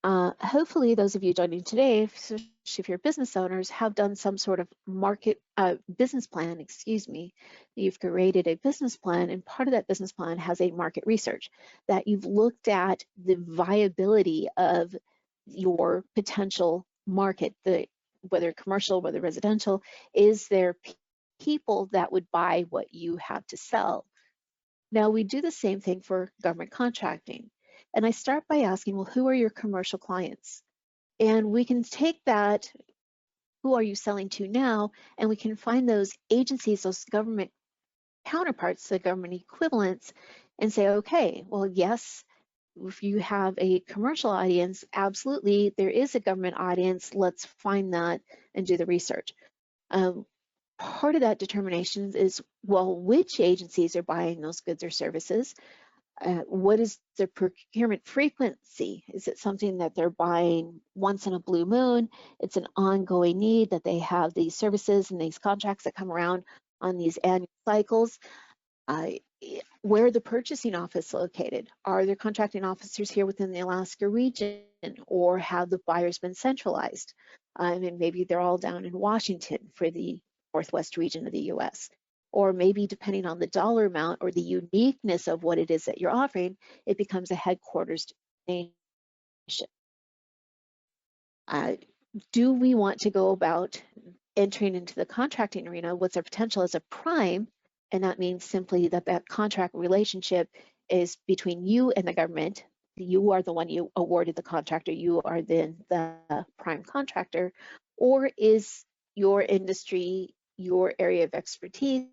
Hopefully those of you joining today, especially if you're business owners, have done some sort of market business plan, excuse me. You've created a business plan, and part of that business plan has a market research that you've looked at the viability of your potential market, whether commercial, whether residential. Is there people that would buy what you have to sell? Now, we do the same thing for government contracting. And I start by asking, well, who are your commercial clients? And we can take that, who are you selling to now? And we can find those agencies, those government counterparts, the government equivalents, and say, okay, well, yes, if you have a commercial audience, absolutely, there is a government audience. Let's find that and do the research. Part of that determination is, well, which agencies are buying those goods or services? What is the procurement frequency? Is it something that they're buying once in a blue moon? It's an ongoing need that they have these services and these contracts that come around on these annual cycles. Where the purchasing office located? Are there contracting officers here within the Alaska region, or have the buyers been centralized? And maybe they're all down in Washington for the Northwest region of the US. Or maybe depending on the dollar amount or the uniqueness of what it is that you're offering, it becomes a headquarters destination. Do we want to go about entering into the contracting arena? What's our potential as a prime? And that means simply that that contract relationship is between you and the government. You are the one you awarded the contractor. You are then the prime contractor. Or is your industry, your area of expertise,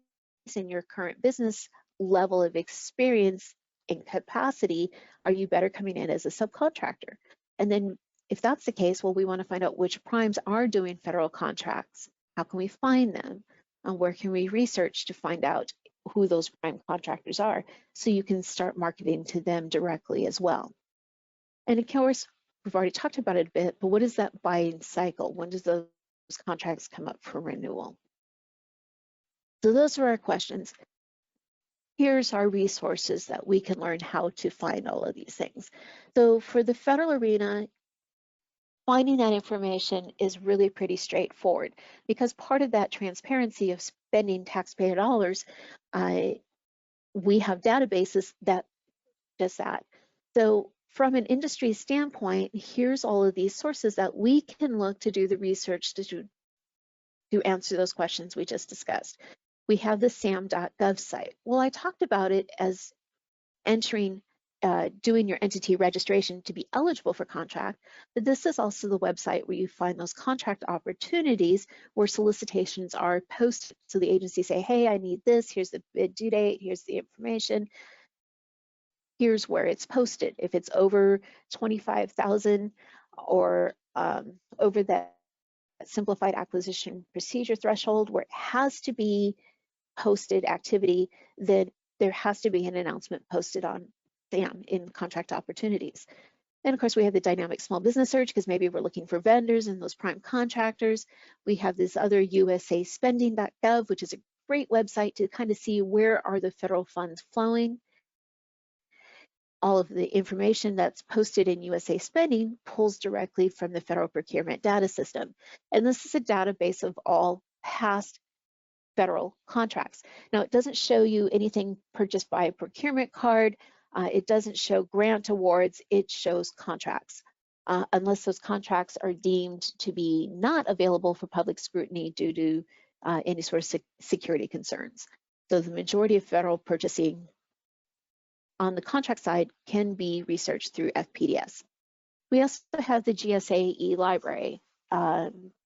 and your current business level of experience and capacity, are you better coming in as a subcontractor? And then if that's the case, well, we want to find out which primes are doing federal contracts. How can we find them? And where can we research to find out who those prime contractors are, so you can start marketing to them directly as well? And of course, we've already talked about it a bit, but what is that buying cycle? When does those contracts come up for renewal? So those are our questions. Here's our resources that we can learn how to find all of these things. So for the federal arena, finding that information is really pretty straightforward, because part of that transparency of spending taxpayer dollars, we have databases that does that. So from an industry standpoint, here's all of these sources that we can look to do the research to answer those questions we just discussed. We have the sam.gov site. Well, I talked about it as entering, doing your entity registration to be eligible for contract, but this is also the website where you find those contract opportunities where solicitations are posted. So the agency say, hey, I need this, here's the bid due date, here's the information, here's where it's posted. If it's over 25,000 or over that simplified acquisition procedure threshold where it has to be posted activity, then there has to be an announcement posted on SAM in contract opportunities. And of course, we have the dynamic small business search, because maybe we're looking for vendors and those prime contractors. We have this other usaspending.gov, which is a great website to kind of see where are the federal funds flowing. All of the information that's posted in USA Spending pulls directly from the Federal Procurement Data System. And this is a database of all past federal contracts. Now, it doesn't show you anything purchased by a procurement card. It doesn't show grant awards. It shows contracts, unless those contracts are deemed to be not available for public scrutiny due to any sort of security concerns. So the majority of federal purchasing on the contract side can be researched through FPDS. We also have the GSA e-library.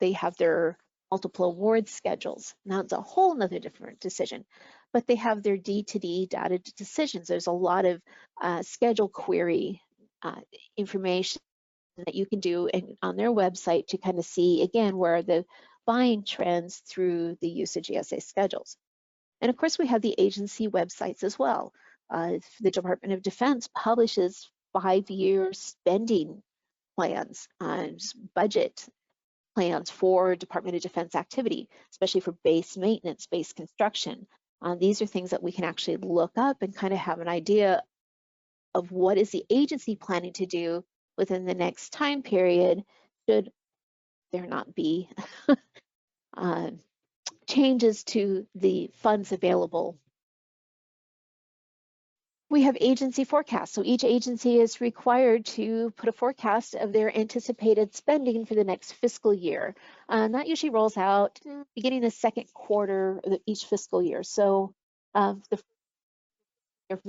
They have their multiple award schedules. Now it's a whole nother different decision, but they have their D2D data decisions. There's a lot of schedule query information that you can do on their website to kind of see, again, where the buying trends through the use of GSA schedules. And of course, we have the agency websites as well. The Department of Defense publishes 5-year spending plans, budget plans for Department of Defense activity, especially for base maintenance, base construction. These are things that we can actually look up and kind of have an idea of what is the agency planning to do within the next time period, should there not be changes to the funds available. We have agency forecasts. So each agency is required to put a forecast of their anticipated spending for the next fiscal year. And that usually rolls out beginning the second quarter of each fiscal year. So the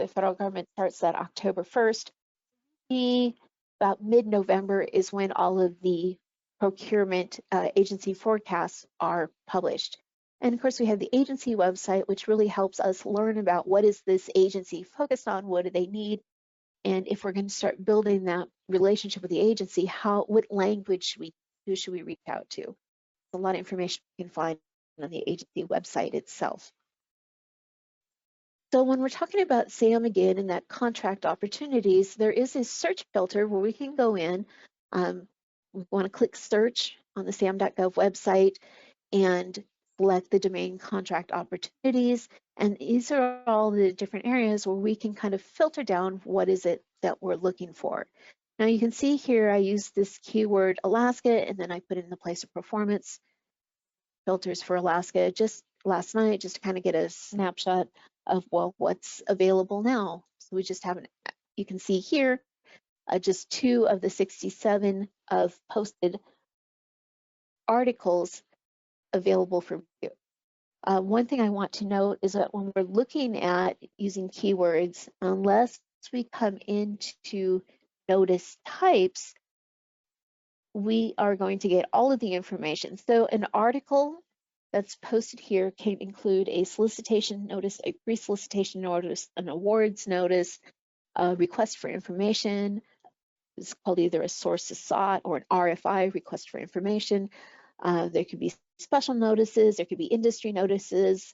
federal government starts that October 1st. About mid-November is when all of the procurement agency forecasts are published. And of course, we have the agency website, which really helps us learn about what is this agency focused on, what do they need, and if we're going to start building that relationship with the agency, what language who should we reach out to? There's a lot of information you can find on the agency website itself. So when we're talking about SAM again and that contract opportunities, there is a search filter where we can go in. We want to click search on the SAM.gov website and select the domain contract opportunities. And these are all the different areas where we can kind of filter down what is it that we're looking for. Now you can see here I use this keyword Alaska, and then I put in the place of performance filters for Alaska just last night, just to kind of get a snapshot of, well, what's available now. So we just haven't, you can see here, just 2 of the 67 of posted articles available for review. One thing I want to note is that when we're looking at using keywords, unless we come into notice types, we are going to get all of the information. So an article that's posted here can include a solicitation notice, a pre-solicitation notice, an awards notice, a request for information. It's called either a source sought or an RFI, request for information. There could be special notices, there could be industry notices,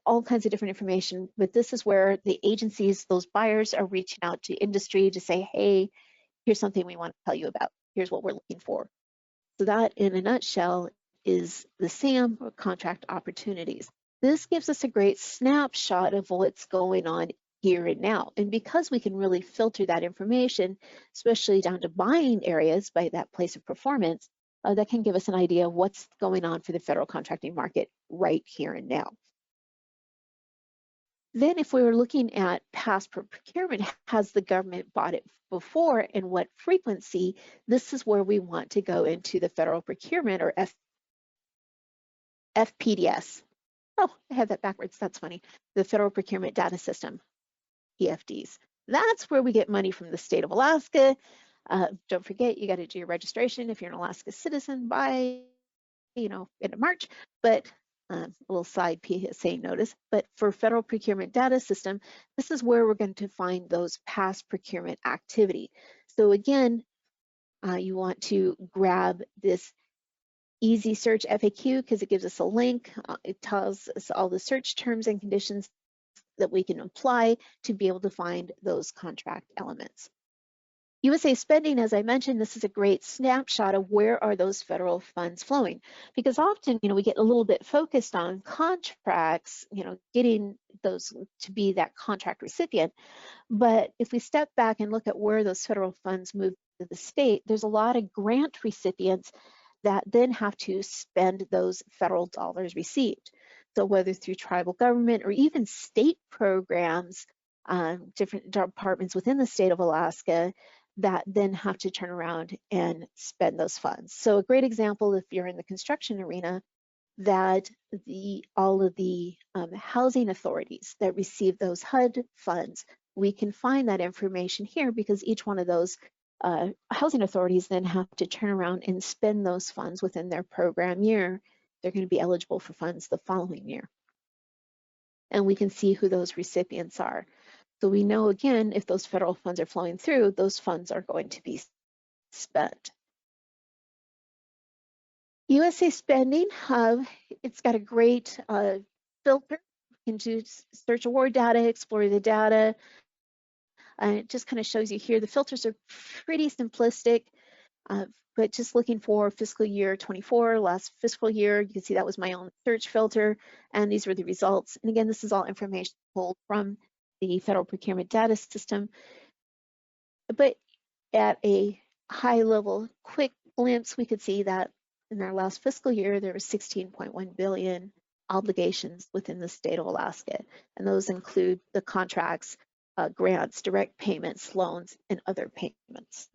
all kinds of different information. But this is where the agencies, those buyers, are reaching out to industry to say, hey, here's something we want to tell you about. Here's what we're looking for. So that, in a nutshell, is the SAM, or contract opportunities. This gives us a great snapshot of what's going on here and now. And because we can really filter that information, especially down to buying areas by that place of performance, that can give us an idea of what's going on for the federal contracting market right here and now. Then if we were looking at past procurement, has the government bought it before and what frequency? This is where we want to go into the federal procurement, or FPDS. Oh, I have that backwards. That's funny. The Federal Procurement Data System, PFDs. That's where we get money from the state of Alaska. Don't forget, you got to do your registration if you're an Alaska citizen by, end of March. But a little side PSA notice. But for Federal Procurement Data System, this is where we're going to find those past procurement activity. So again, you want to grab this easy search FAQ because it gives us a link. It tells us all the search terms and conditions that we can apply to be able to find those contract elements. USA spending, as I mentioned, this is a great snapshot of where are those federal funds flowing, because often, we get a little bit focused on contracts, getting those to be that contract recipient. But if we step back and look at where those federal funds move to the state, there's a lot of grant recipients that then have to spend those federal dollars received. So whether through tribal government or even state programs, different departments within the state of Alaska that then have to turn around and spend those funds. So a great example, if you're in the construction arena, that all of the housing authorities that receive those HUD funds we can find that information here because each one of those housing authorities then have to turn around and spend those funds within their program year. They're going to be eligible for funds the following year. And we can see who those recipients are. So we know, again, if those federal funds are flowing through, those funds are going to be spent. USA spending, it's got a great filter. You can do search award data, explore the data. It just kind of shows you here. The filters are pretty simplistic, but just looking for fiscal year 24, last fiscal year, you can see that was my own search filter, and these were the results. And again, this is all information pulled from the Federal Procurement Data System. But at a high level, quick glimpse, we could see that in our last fiscal year, there was 16.1 billion obligations within the state of Alaska. And those include the contracts, grants, direct payments, loans, and other payments.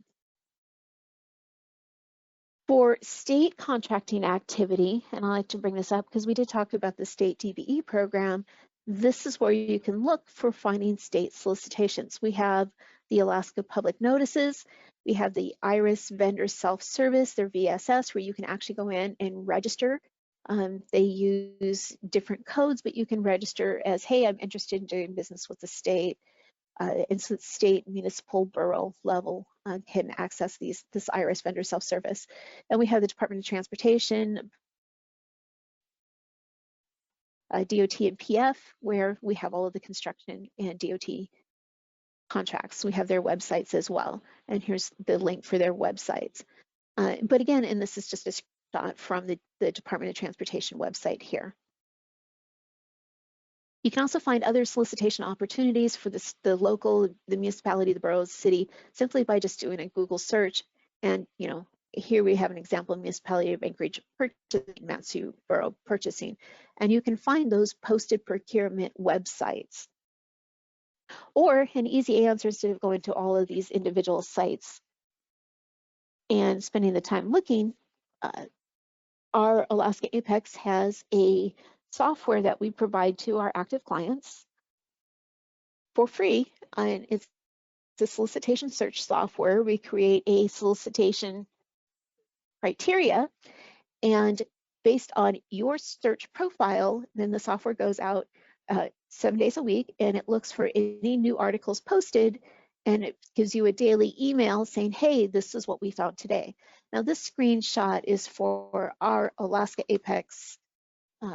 For state contracting activity, and I like to bring this up because we did talk about the state DBE program, this is where you can look for finding state solicitations. We have the Alaska Public Notices, we have the IRIS Vendor Self-Service, their VSS, where you can actually go in and register. They use different codes, but you can register as, hey, I'm interested in doing business with the state. And so state, municipal, borough level can access this IRIS vendor self-service. And we have the Department of Transportation, DOT and PF, where we have all of the construction and DOT contracts. We have their websites as well. And here's the link for their websites. But again, and this is just a screenshot from the Department of Transportation website here. You can also find other solicitation opportunities for the local, the municipality, the borough, the city, simply by just doing a Google search. And, you know, here we have an example of municipality of Anchorage purchasing, Matsu Borough purchasing. And you can find those posted procurement websites. Or an easy answer is to go into all of these individual sites and spending the time looking. Our Alaska Apex has a software that we provide to our active clients for free, and it's a solicitation search software. We create a solicitation criteria, and based on your search profile, then the software goes out 7 days a week, and it looks for any new articles posted, and it gives you a daily email saying, hey, this is what we found today. Now, this screenshot is for our Alaska Apex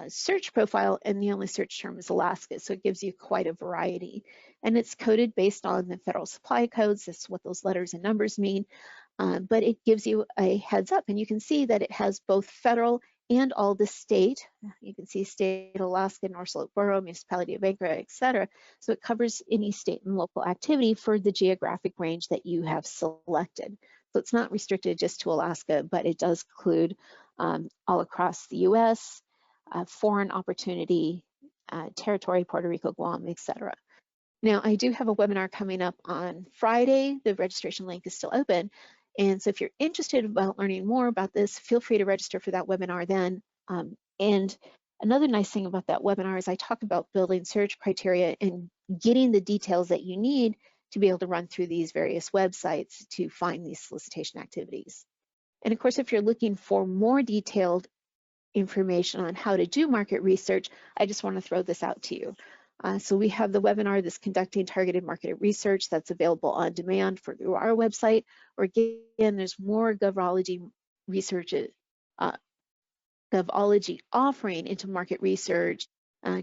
search profile, and the only search term is Alaska, so it gives you quite a variety. And it's coded based on the federal supply codes. That's what those letters and numbers mean. But it gives you a heads up, and you can see that it has both federal and all the state. You can see state Alaska, North Slope Borough, Municipality of Anchorage, etc. So it covers any state and local activity for the geographic range that you have selected. So it's not restricted just to Alaska, but it does include all across the US, foreign opportunity, territory, Puerto Rico, Guam, etc. Now, I do have a webinar coming up on Friday. The registration link is still open. And so if you're interested about learning more about this, feel free to register for that webinar then. And another nice thing about that webinar is I talk about building search criteria and getting the details that you need to be able to run through these various websites to find these solicitation activities. And of course, if you're looking for more detailed information on how to do market research, I just want to throw this out to you. So we have the webinar, this Conducting Targeted Market Research, that's available on demand through our website. Or again, there's more Govology research, Govology offering into market research,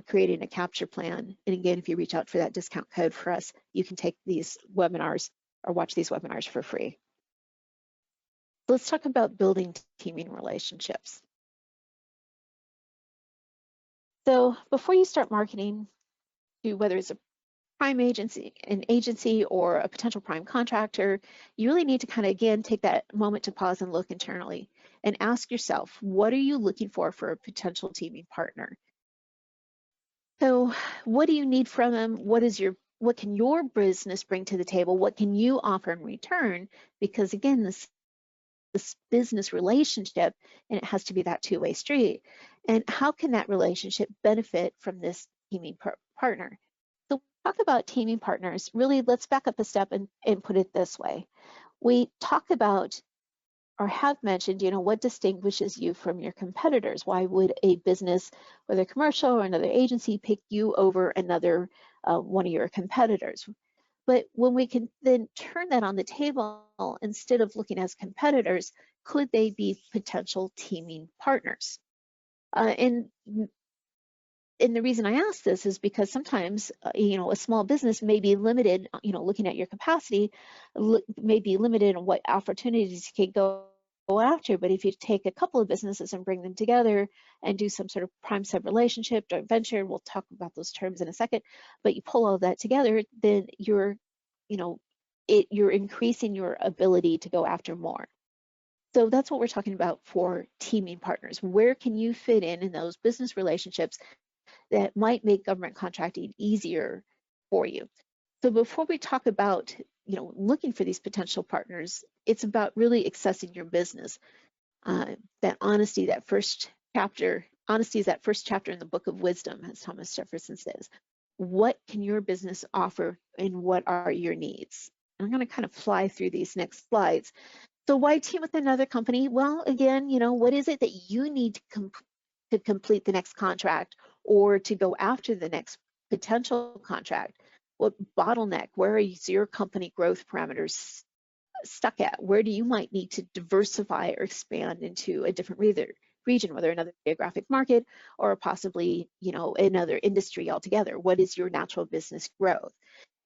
creating a capture plan. And again, if you reach out for that discount code for us, you can take these webinars or watch these webinars for free. Let's talk about building teaming relationships. So before you start marketing to whether it's a prime agency, an agency, or a potential prime contractor, you really need to kind of, again, take that moment to pause and look internally and ask yourself, what are you looking for a potential teaming partner? So what do you need from them? What can your business bring to the table? What can you offer in return? Because again, this business relationship, and it has to be that two-way street. And how can that relationship benefit from this teaming partner? So talk about teaming partners, really let's back up a step and put it this way. We talk about or have mentioned, what distinguishes you from your competitors? Why would a business, whether commercial or another agency, pick you over another one of your competitors? But when we can then turn that on the table, instead of looking as competitors, could they be potential teaming partners? And the reason I ask this is because sometimes, a small business may be limited, looking at your capacity, may be limited on what opportunities you can go after. But if you take a couple of businesses and bring them together and do some sort of prime sub relationship, joint venture, we'll talk about those terms in a second, but you pull all that together, then you're increasing your ability to go after more. So that's what we're talking about for teaming partners. Where can you fit in those business relationships that might make government contracting easier for you? So before we talk about, looking for these potential partners, it's about really assessing your business. That honesty, that first chapter, honesty is that first chapter in the book of wisdom, as Thomas Jefferson says. What can your business offer and what are your needs? I'm going to kind of fly through these next slides. So why team with another company? Well, again, what is it that you need to complete the next contract or to go after the next potential contract? What bottleneck? Where is your company growth parameters stuck at? Where do you might need to diversify or expand into a different region, whether another geographic market or possibly, another industry altogether? What is your natural business growth?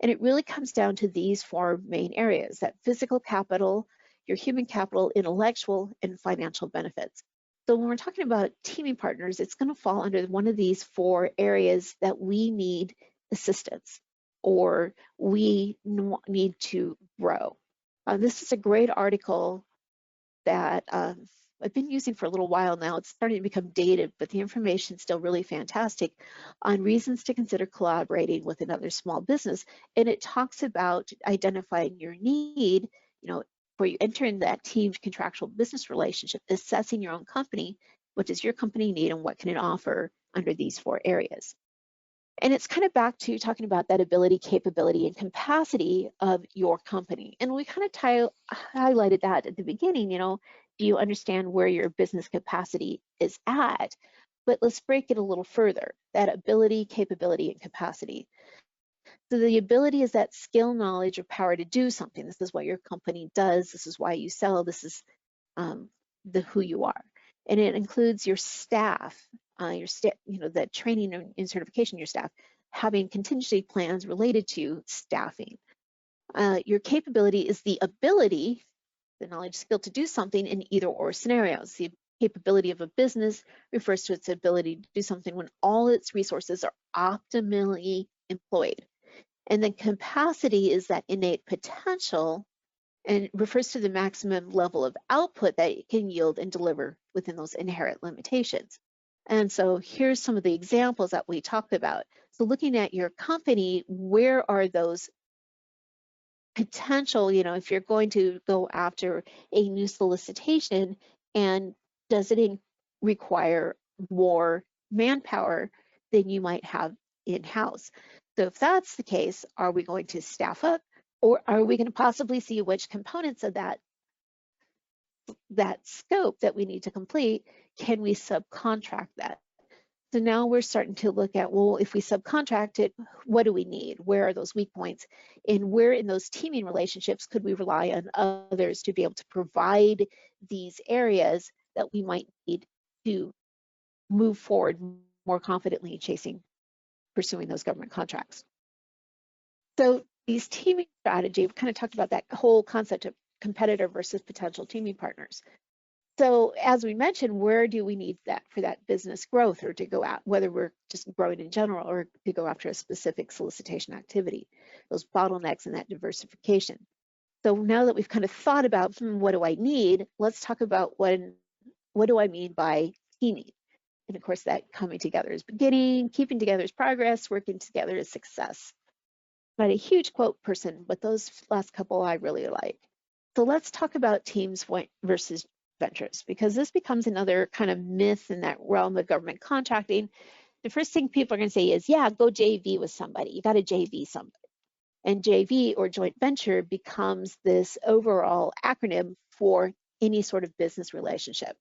And it really comes down to these four main areas: that physical capital, your human capital, intellectual, and financial benefits. So when we're talking about teaming partners, it's going to fall under one of these four areas that we need assistance or we need to grow. This is a great article that I've been using for a little while now. It's starting to become dated, but the information is still really fantastic on reasons to consider collaborating with another small business. And it talks about identifying your need, before you enter in that teamed contractual business relationship, assessing your own company, what does your company need and what can it offer under these four areas. And it's kind of back to talking about that ability, capability, and capacity of your company. And we kind of highlighted that at the beginning, do you understand where your business capacity is at? But let's break it a little further, that ability, capability, and capacity. So the ability is that skill, knowledge, or power to do something. This is what your company does. This is why you sell. This is who you are. And it includes your staff, the training and certification of your staff, having contingency plans related to staffing. Your capability is the ability, the knowledge, skill to do something in either or scenarios. The capability of a business refers to its ability to do something when all its resources are optimally employed. And then capacity is that innate potential and refers to the maximum level of output that it can yield and deliver within those inherent limitations. And so here's some of the examples that we talked about. So looking at your company, where are those potential, if you're going to go after a new solicitation, and does it require more manpower than you might have in-house? So if that's the case, are we going to staff up, or are we going to possibly see which components of that scope that we need to complete, can we subcontract that? So now we're starting to look at, well, if we subcontract it, what do we need? Where are those weak points? And where in those teaming relationships could we rely on others to be able to provide these areas that we might need to move forward more confidently in pursuing those government contracts? So these teaming strategy, we've kind of talked about that whole concept of competitor versus potential teaming partners. So as we mentioned, where do we need that for that business growth, or to go out, whether we're just growing in general or to go after a specific solicitation activity, those bottlenecks and that diversification. So now that we've kind of thought about what do I need, let's talk about what do I mean by teaming? And of course, that coming together is beginning, keeping together is progress, working together is success. I'm not a huge quote person, but those last couple I really like. So let's talk about teams versus ventures, because this becomes another kind of myth in that realm of government contracting. the first thing people are going to say is, yeah, go JV with somebody. You got to JV somebody. And JV, or joint venture, becomes this overall acronym for any sort of business relationship.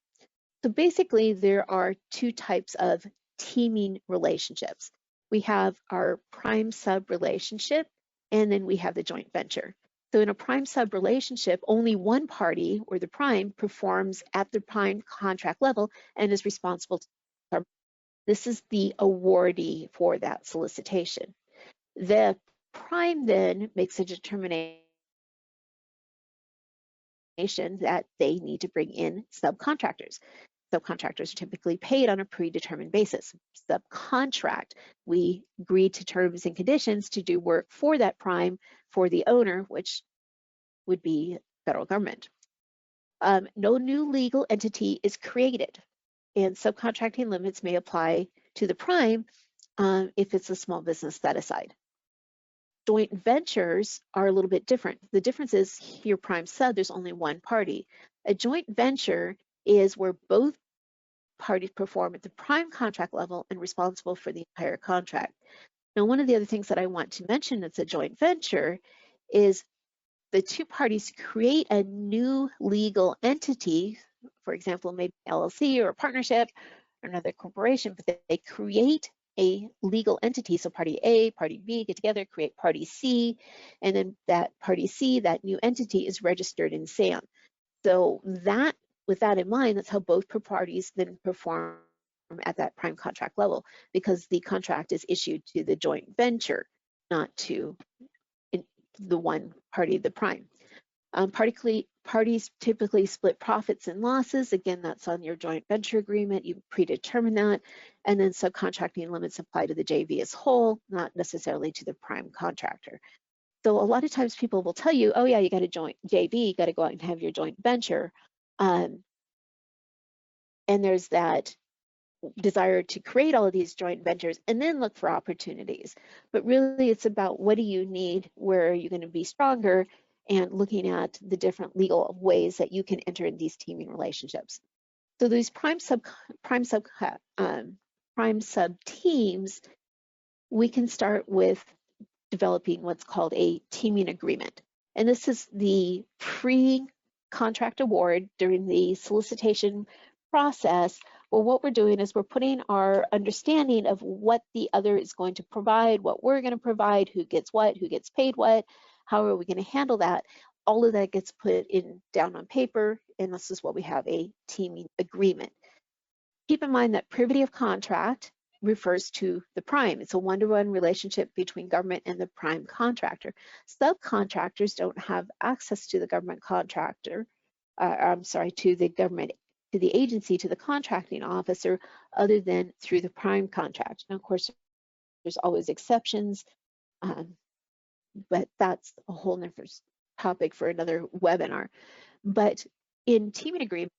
So basically, there are two types of teaming relationships. We have our prime sub relationship, and then we have the joint venture. So in a prime sub relationship, only one party, or the prime, performs at the prime contract level and is responsible. This is the awardee for that solicitation. The prime then makes a determination that they need to bring in subcontractors. Subcontractors are typically paid on a predetermined basis. Subcontract, we agree to terms and conditions to do work for that prime for the owner, which would be federal government. No new legal entity is created, and subcontracting limits may apply to the prime if it's a small business set aside. Joint ventures are a little bit different. The difference is your prime sub, there's only one party. A joint venture is where both parties perform at the prime contract level and responsible for the entire contract. Now, one of the other things that I want to mention that's a joint venture is the two parties create a new legal entity, for example, maybe LLC or a partnership or another corporation, but they create a legal entity. So party A, party B get together, create party C, and then that party C, that new entity, is registered in SAM. So that, with that in mind, that's how both parties then perform at that prime contract level, because the contract is issued to the joint venture, not to the one party, the prime. Parties typically split profits and losses. Again, that's on your joint venture agreement. You predetermine that. And then subcontracting limits apply to the JV as whole, not necessarily to the prime contractor. So a lot of times people will tell you, oh yeah, you got a joint JV, you got to go out and have your joint venture. And there's that desire to create all of these joint ventures and then look for opportunities. But really it's about, what do you need? Where are you going to be stronger? And looking at the different legal ways that you can enter in these teaming relationships. So these prime sub teams, we can start with developing what's called a teaming agreement. And this is the pre-contract award during the solicitation process. Well, what we're doing is we're putting our understanding of what the other is going to provide, what we're going to provide, who gets what, who gets paid what, how are we going to handle that? All of that gets put down on paper, and this is what we have, a teaming agreement. Keep in mind that privity of contract refers to the prime. It's a one-to-one relationship between government and the prime contractor. Subcontractors don't have access to the government contractor, to the government, to the agency, to the contracting officer, other than through the prime contract. Now, of course, there's always exceptions, but that's a whole different topic for another webinar. But in teaming agreement,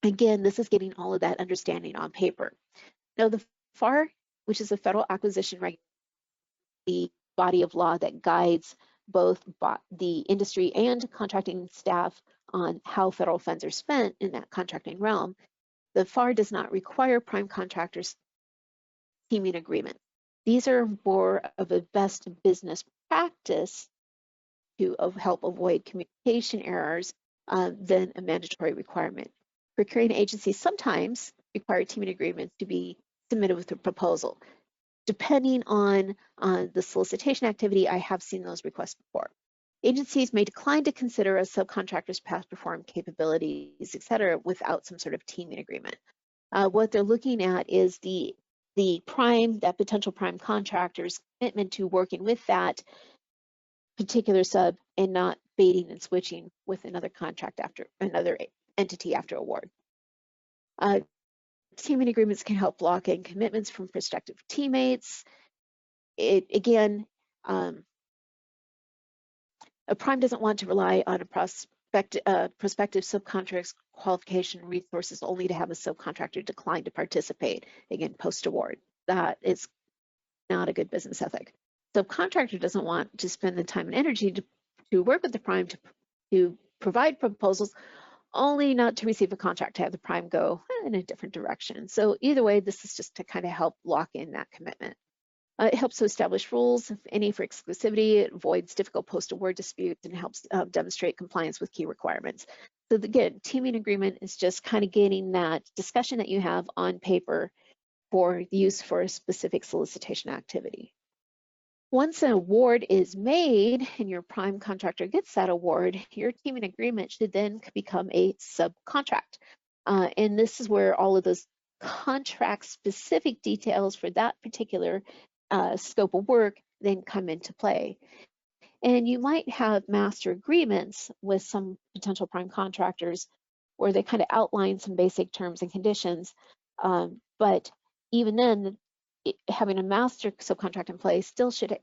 again, this is getting all of that understanding on paper. Now, the FAR, which is the Federal Acquisition Regulation, the body of law that guides both the industry and contracting staff on how federal funds are spent in that contracting realm, the FAR does not require prime contractors teaming agreement. These are more of a best business practice to help avoid communication errors than a mandatory requirement. Procuring agencies sometimes require teaming agreements to be submitted with a proposal. Depending on the solicitation activity, I have seen those requests before. Agencies may decline to consider a subcontractor's past performed capabilities, et cetera, without some sort of teaming agreement. What they're looking at is the potential prime contractor's commitment to working with that particular sub and not baiting and switching with another contract after another entity after award. Teaming agreements can help block in commitments from prospective teammates. Again, a prime doesn't want to rely on a prospective subcontractor's qualification resources only to have a subcontractor decline to participate, again, post-award. That is not a good business ethic. Subcontractor doesn't want to spend the time and energy to work with the prime to provide proposals only not to receive a contract to have the prime go in a different direction. So either way, this is just to kind of help lock in that commitment. It helps to establish rules, if any, for exclusivity. It avoids difficult post-award disputes and helps demonstrate compliance with key requirements. So again, teaming agreement is just kind of getting that discussion that you have on paper for use for a specific solicitation activity. Once an award is made and your prime contractor gets that award, your teaming agreement should then become a subcontract. And this is where all of those contract specific details for that particular scope of work then come into play. And you might have master agreements with some potential prime contractors where they kind of outline some basic terms and conditions. But even then, having a master subcontract in place still should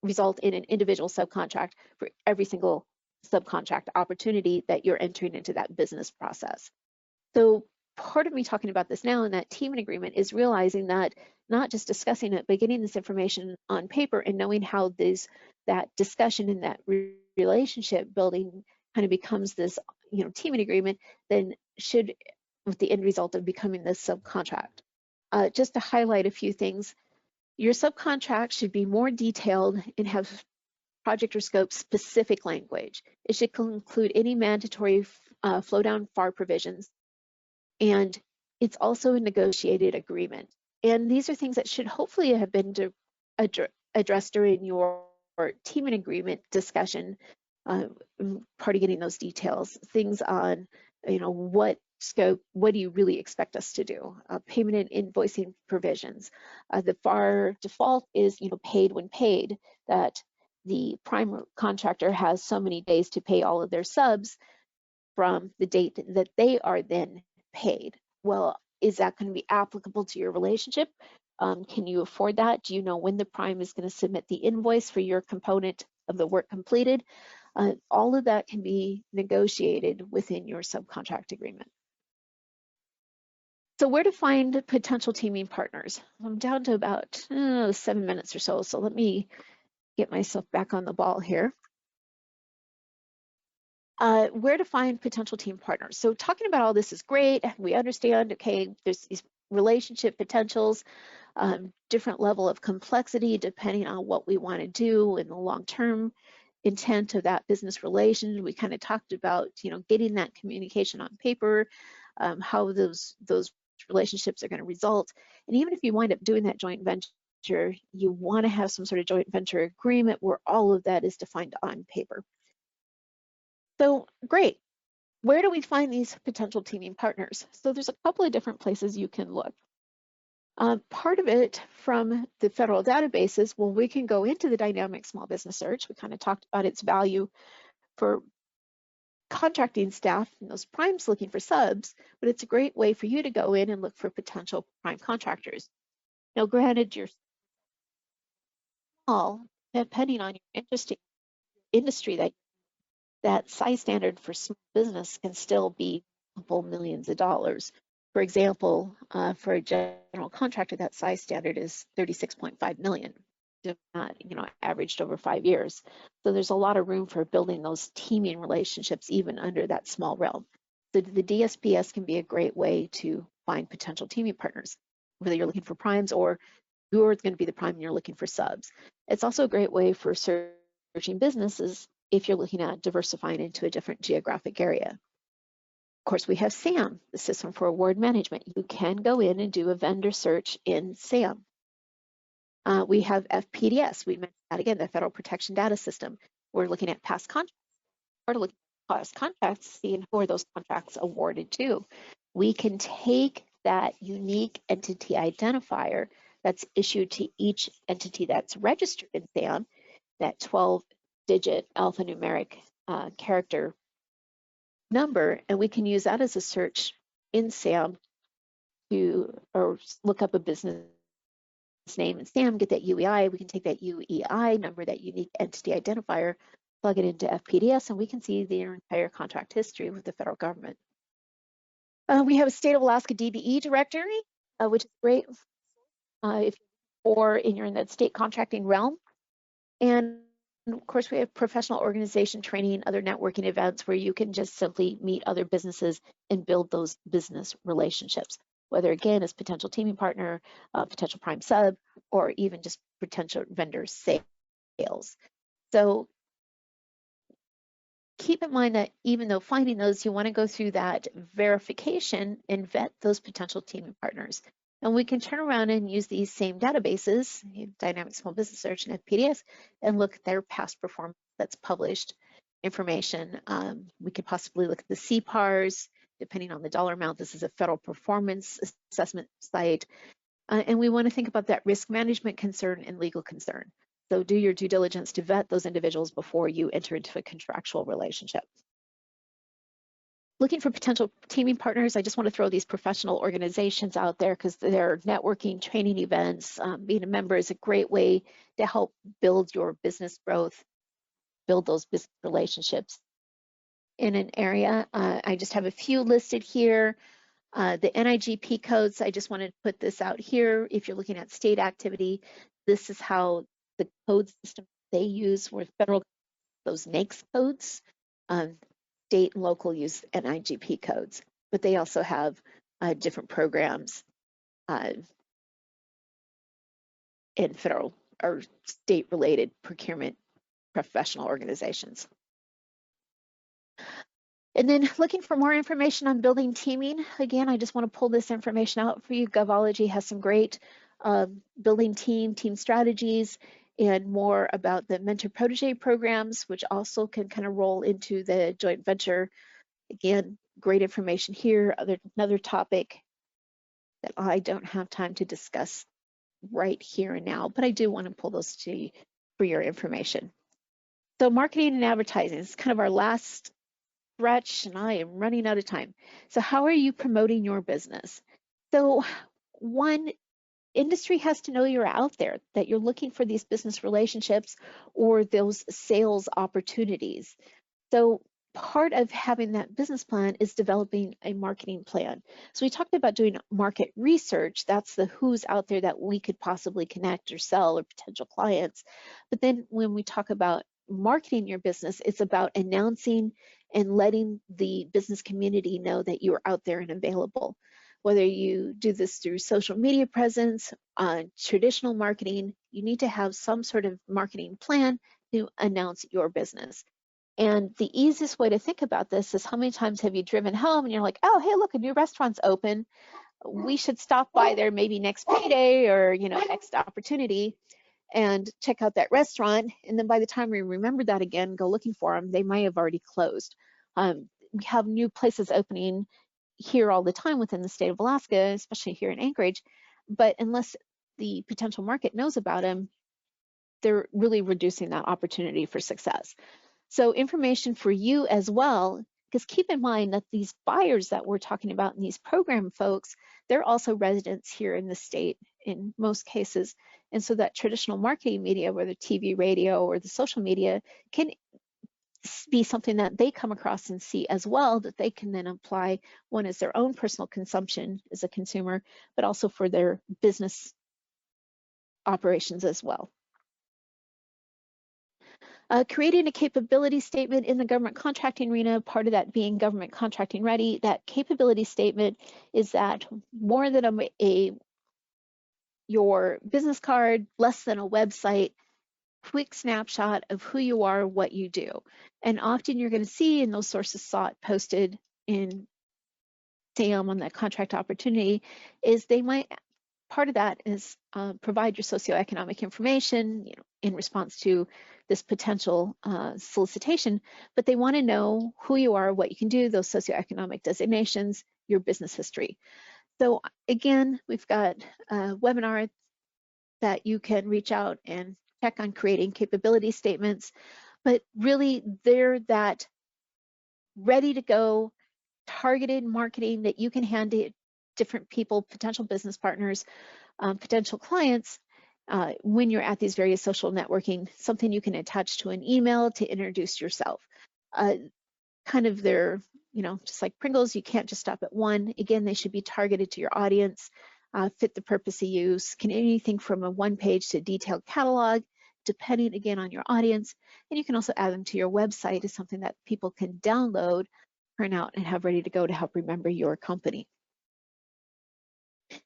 result in an individual subcontract for every single subcontract opportunity that you're entering into that business process. So part of me talking about this now in that teaming agreement is realizing that not just discussing it, but getting this information on paper and knowing how that discussion and that relationship building kind of becomes this, teaming agreement, then should, with the end result of becoming this subcontract. Just to highlight a few things, your subcontract should be more detailed and have project or scope specific language. It should include any mandatory flow down FAR provisions. And it's also a negotiated agreement. And these are things that should hopefully have been addressed during your teaming agreement discussion, part of getting those details, things on, what scope, what do you really expect us to do? Payment and invoicing provisions. The FAR default is, paid when paid, that the prime contractor has so many days to pay all of their subs from the date that they are then paid. Well, is that going to be applicable to your relationship? Can you afford that? Do you know when the prime is going to submit the invoice for your component of the work completed? All of that can be negotiated within your subcontract agreement. So where to find potential teaming partners? I'm down to about 7 minutes or so, so let me get myself back on the ball here. Where to find potential team partners. So talking about all this is great. We understand, okay, there's these relationship potentials, different level of complexity depending on what we want to do in the long-term intent of that business relation. We kind of talked about, getting that communication on paper, how those relationships are going to result. And even if you wind up doing that joint venture, you want to have some sort of joint venture agreement where all of that is defined on paper. So great. Where do we find these potential teaming partners? So there's a couple of different places you can look. Part of it from the federal databases, well, we can go into the dynamic small business search. We kind of talked about its value for contracting staff and those primes looking for subs, but it's a great way for you to go in and look for potential prime contractors. Now, granted, you're small, depending on your industry, that size standard for small business can still be multiple millions of dollars. For example, for a general contractor, that size standard is 36.5 million, averaged over 5 years. So there's a lot of room for building those teaming relationships even under that small realm. So the DSPS can be a great way to find potential teaming partners, whether you're looking for primes or you're going to be the prime and you're looking for subs. It's also a great way for searching businesses if you're looking at diversifying into a different geographic area. Of course, we have SAM, the System for Award Management. You can go in and do a vendor search in SAM. We have FPDS. We mentioned that again, the Federal Protection Data System. We're looking at past contracts. We're looking at past contracts, seeing who are those contracts awarded to. We can take that unique entity identifier that's issued to each entity that's registered in SAM, that 12-digit alphanumeric character number, and we can use that as a search in SAM or look up a business name in SAM, get that UEI. We can take that UEI number, that unique entity identifier, plug it into FPDS, and we can see their entire contract history with the federal government. We have a State of Alaska DBE directory, which is great if you're in that state contracting realm. And of course, we have professional organization training, other networking events where you can just simply meet other businesses and build those business relationships, whether again as potential teaming partner, potential prime sub, or even just potential vendor sales. So keep in mind that even though finding those, you want to go through that verification and vet those potential teaming partners. And we can turn around and use these same databases, Dynamic Small Business Search and FPDS, and look at their past performance that's published information. We could possibly look at the CPARs, depending on the dollar amount. This is a federal performance assessment site. And we want to think about that risk management concern and legal concern. So do your due diligence to vet those individuals before you enter into a contractual relationship. Looking for potential teaming partners, I just want to throw these professional organizations out there because they're networking, training events. Being a member is a great way to help build your business growth, build those business relationships in an area. I just have a few listed here. The NIGP codes, I just wanted to put this out here. If you're looking at state activity, this is how the code system they use were federal, those NAICS codes. State and local use NIGP codes, but they also have different programs in federal or state-related procurement professional organizations. And then looking for more information on building teaming, again, I just want to pull this information out for you. Govology has some great building team strategies, and more about the mentor-protege programs, which also can kind of roll into the joint venture. Again, great information here. Another topic that I don't have time to discuss right here and now, but I do want to pull those to you for your information. So marketing and advertising is kind of our last stretch, and I am running out of time. So how are you promoting your business? So one, industry has to know you're out there, that you're looking for these business relationships or those sales opportunities. So part of having that business plan is developing a marketing plan. So we talked about doing market research. That's the who's out there that we could possibly connect or sell or potential clients. But then when we talk about marketing your business, it's about announcing and letting the business community know that you are out there and available. Whether you do this through social media presence, traditional marketing, you need to have some sort of marketing plan to announce your business. And the easiest way to think about this is how many times have you driven home and you're like, oh, hey, look, a new restaurant's open. We should stop by there maybe next payday or, next opportunity and check out that restaurant. And then by the time we remember that again, go looking for them, they might have already closed. We have new places opening here all the time within the state of Alaska, especially here in Anchorage. But unless the potential market knows about them, they're really reducing that opportunity for success. So information for you as well, because keep in mind that these buyers that we're talking about and these program folks, they're also residents here in the state in most cases. And so that traditional marketing media, whether TV, radio, or the social media, can be something that they come across and see as well, that they can then apply, one as their own personal consumption as a consumer, but also for their business operations as well. Creating a capability statement in the government contracting arena, part of that being government contracting ready. That capability statement is that more than your business card, less than a website, quick snapshot of who you are, what you do. And often you're going to see in those sources sought posted in SAM on that contract opportunity is they might, part of that is provide your socioeconomic information, in response to this potential solicitation, but they want to know who you are, what you can do, those socioeconomic designations, your business history. So again, we've got a webinar that you can reach out and check on creating capability statements, but really they're that ready to go targeted marketing that you can hand to different people, potential business partners, potential clients, when you're at these various social networking, something you can attach to an email to introduce yourself. Kind of their, just like Pringles, you can't just stop at one. Again, they should be targeted to your audience, fit the purpose of use, can anything from a one page to detailed catalog, depending again on your audience. And you can also add them to your website as something that people can download, print out, and have ready to go to help remember your company.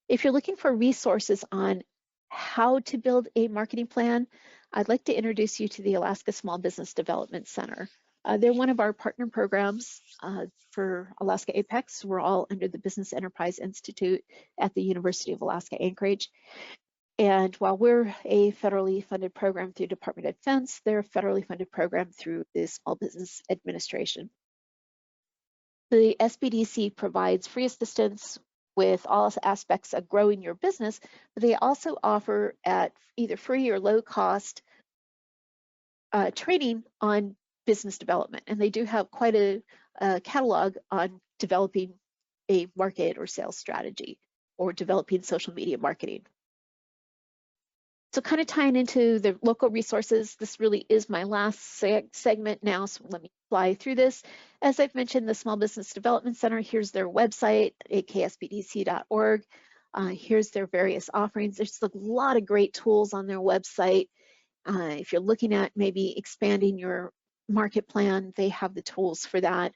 If you're looking for resources on how to build a marketing plan, I'd like to introduce you to the Alaska Small Business Development Center. They're one of our partner programs for Alaska Apex. We're all under the Business Enterprise Institute at the University of Alaska Anchorage. And while we're a federally funded program through Department of Defense, they're a federally funded program through the Small Business Administration. The SBDC provides free assistance with all aspects of growing your business, but they also offer at either free or low cost training on business development. And they do have quite a catalog on developing a market or sales strategy or developing social media marketing. So kind of tying into the local resources, this really is my last segment now, so let me fly through this. As I've mentioned, the Small Business Development Center, here's their website, aksbdc.org. Here's their various offerings. There's a lot of great tools on their website. If you're looking at maybe expanding your market plan, they have the tools for that.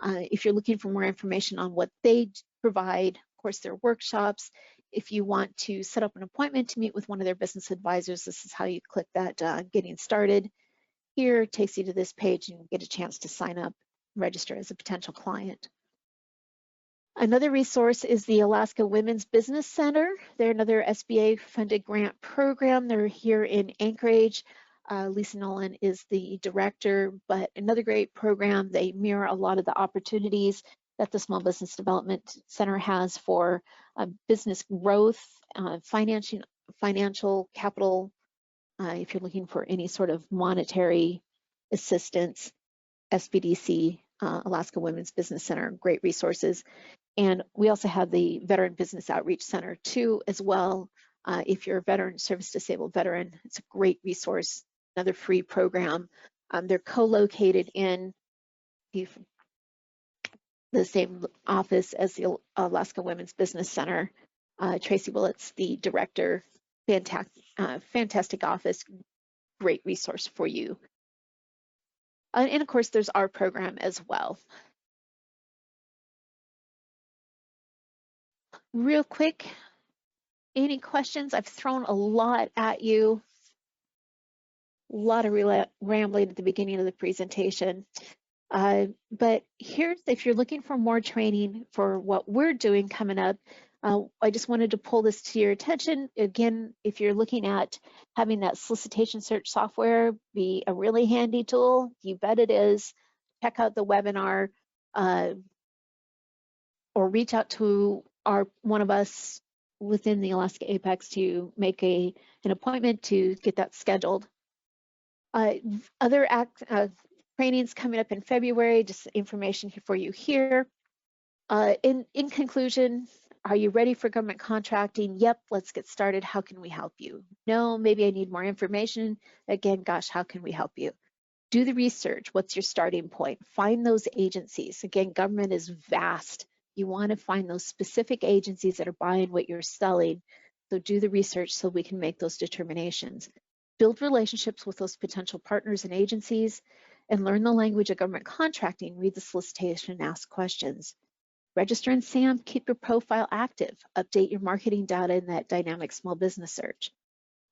If you're looking for more information on what they provide, of course, their workshops. If you want to set up an appointment to meet with one of their business advisors, this is how you click that getting started. Here it takes you to this page and you get a chance to sign up, register as a potential client. Another resource is the Alaska Women's Business Center. They're another SBA funded grant program. They're here in Anchorage. Lisa Nolan is the director, but another great program. They mirror a lot of the opportunities that the Small Business Development Center has for business growth, financial capital, if you're looking for any sort of monetary assistance. SBDC, Alaska Women's Business Center, great resources. And we also have the Veteran Business Outreach Center too, as well. If you're a veteran, service disabled veteran, it's a great resource, another free program. They're co-located in the same office as the Alaska Women's Business Center. Tracy Willett's the director, fantastic office, great resource for you. And of course, there's our program as well. Real quick, any questions? I've thrown a lot at you. A lot of rambling at the beginning of the presentation. But here's, if you're looking for more training for what we're doing coming up, I just wanted to pull this to your attention. Again, if you're looking at having that solicitation search software be a really handy tool, you bet it is. Check out the webinar or reach out to one of us within the Alaska Apex to make an appointment to get that scheduled. Other trainings coming up in February, just information for you here. In conclusion, are you ready for government contracting? Yep, let's get started. How can we help you? No, maybe I need more information. Again, gosh, how can we help you? Do the research. What's your starting point? Find those agencies. Again, government is vast. You want to find those specific agencies that are buying what you're selling. So do the research so we can make those determinations. Build relationships with those potential partners and agencies, and learn the language of government contracting. Read the solicitation and ask questions. Register in SAM, keep your profile active. Update your marketing data in that dynamic small business search.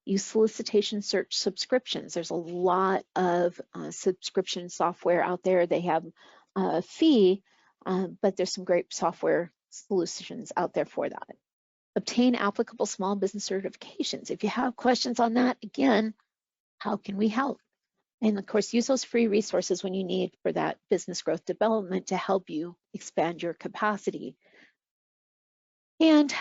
Use solicitation search subscriptions. There's a lot of subscription software out there. They have a fee, but there's some great software solutions out there for that. Obtain applicable small business certifications. If you have questions on that, again, how can we help? And of course, use those free resources when you need for that business growth development to help you expand your capacity. And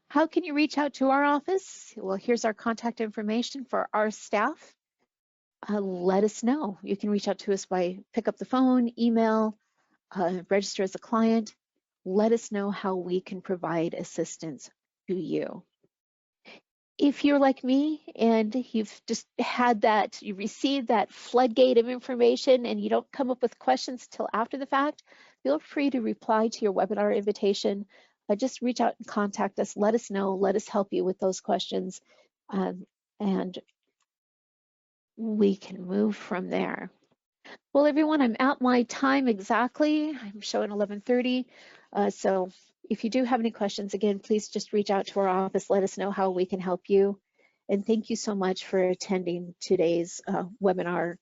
how can you reach out to our office? Well, here's our contact information for our staff. Let us know. You can reach out to us by pick up the phone, email, register as a client. Let us know how we can provide assistance to you. If you're like me and you've just had that, you received that floodgate of information and you don't come up with questions till after the fact, feel free to reply to your webinar invitation. Just reach out and contact us. Let us know. Let us help you with those questions. And we can move from there. Well, everyone, I'm at my time exactly. I'm showing 11:30. So if you do have any questions, again, please just reach out to our office. Let us know how we can help you. And thank you so much for attending today's webinar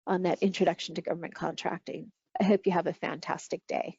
on that introduction to government contracting. I hope you have a fantastic day.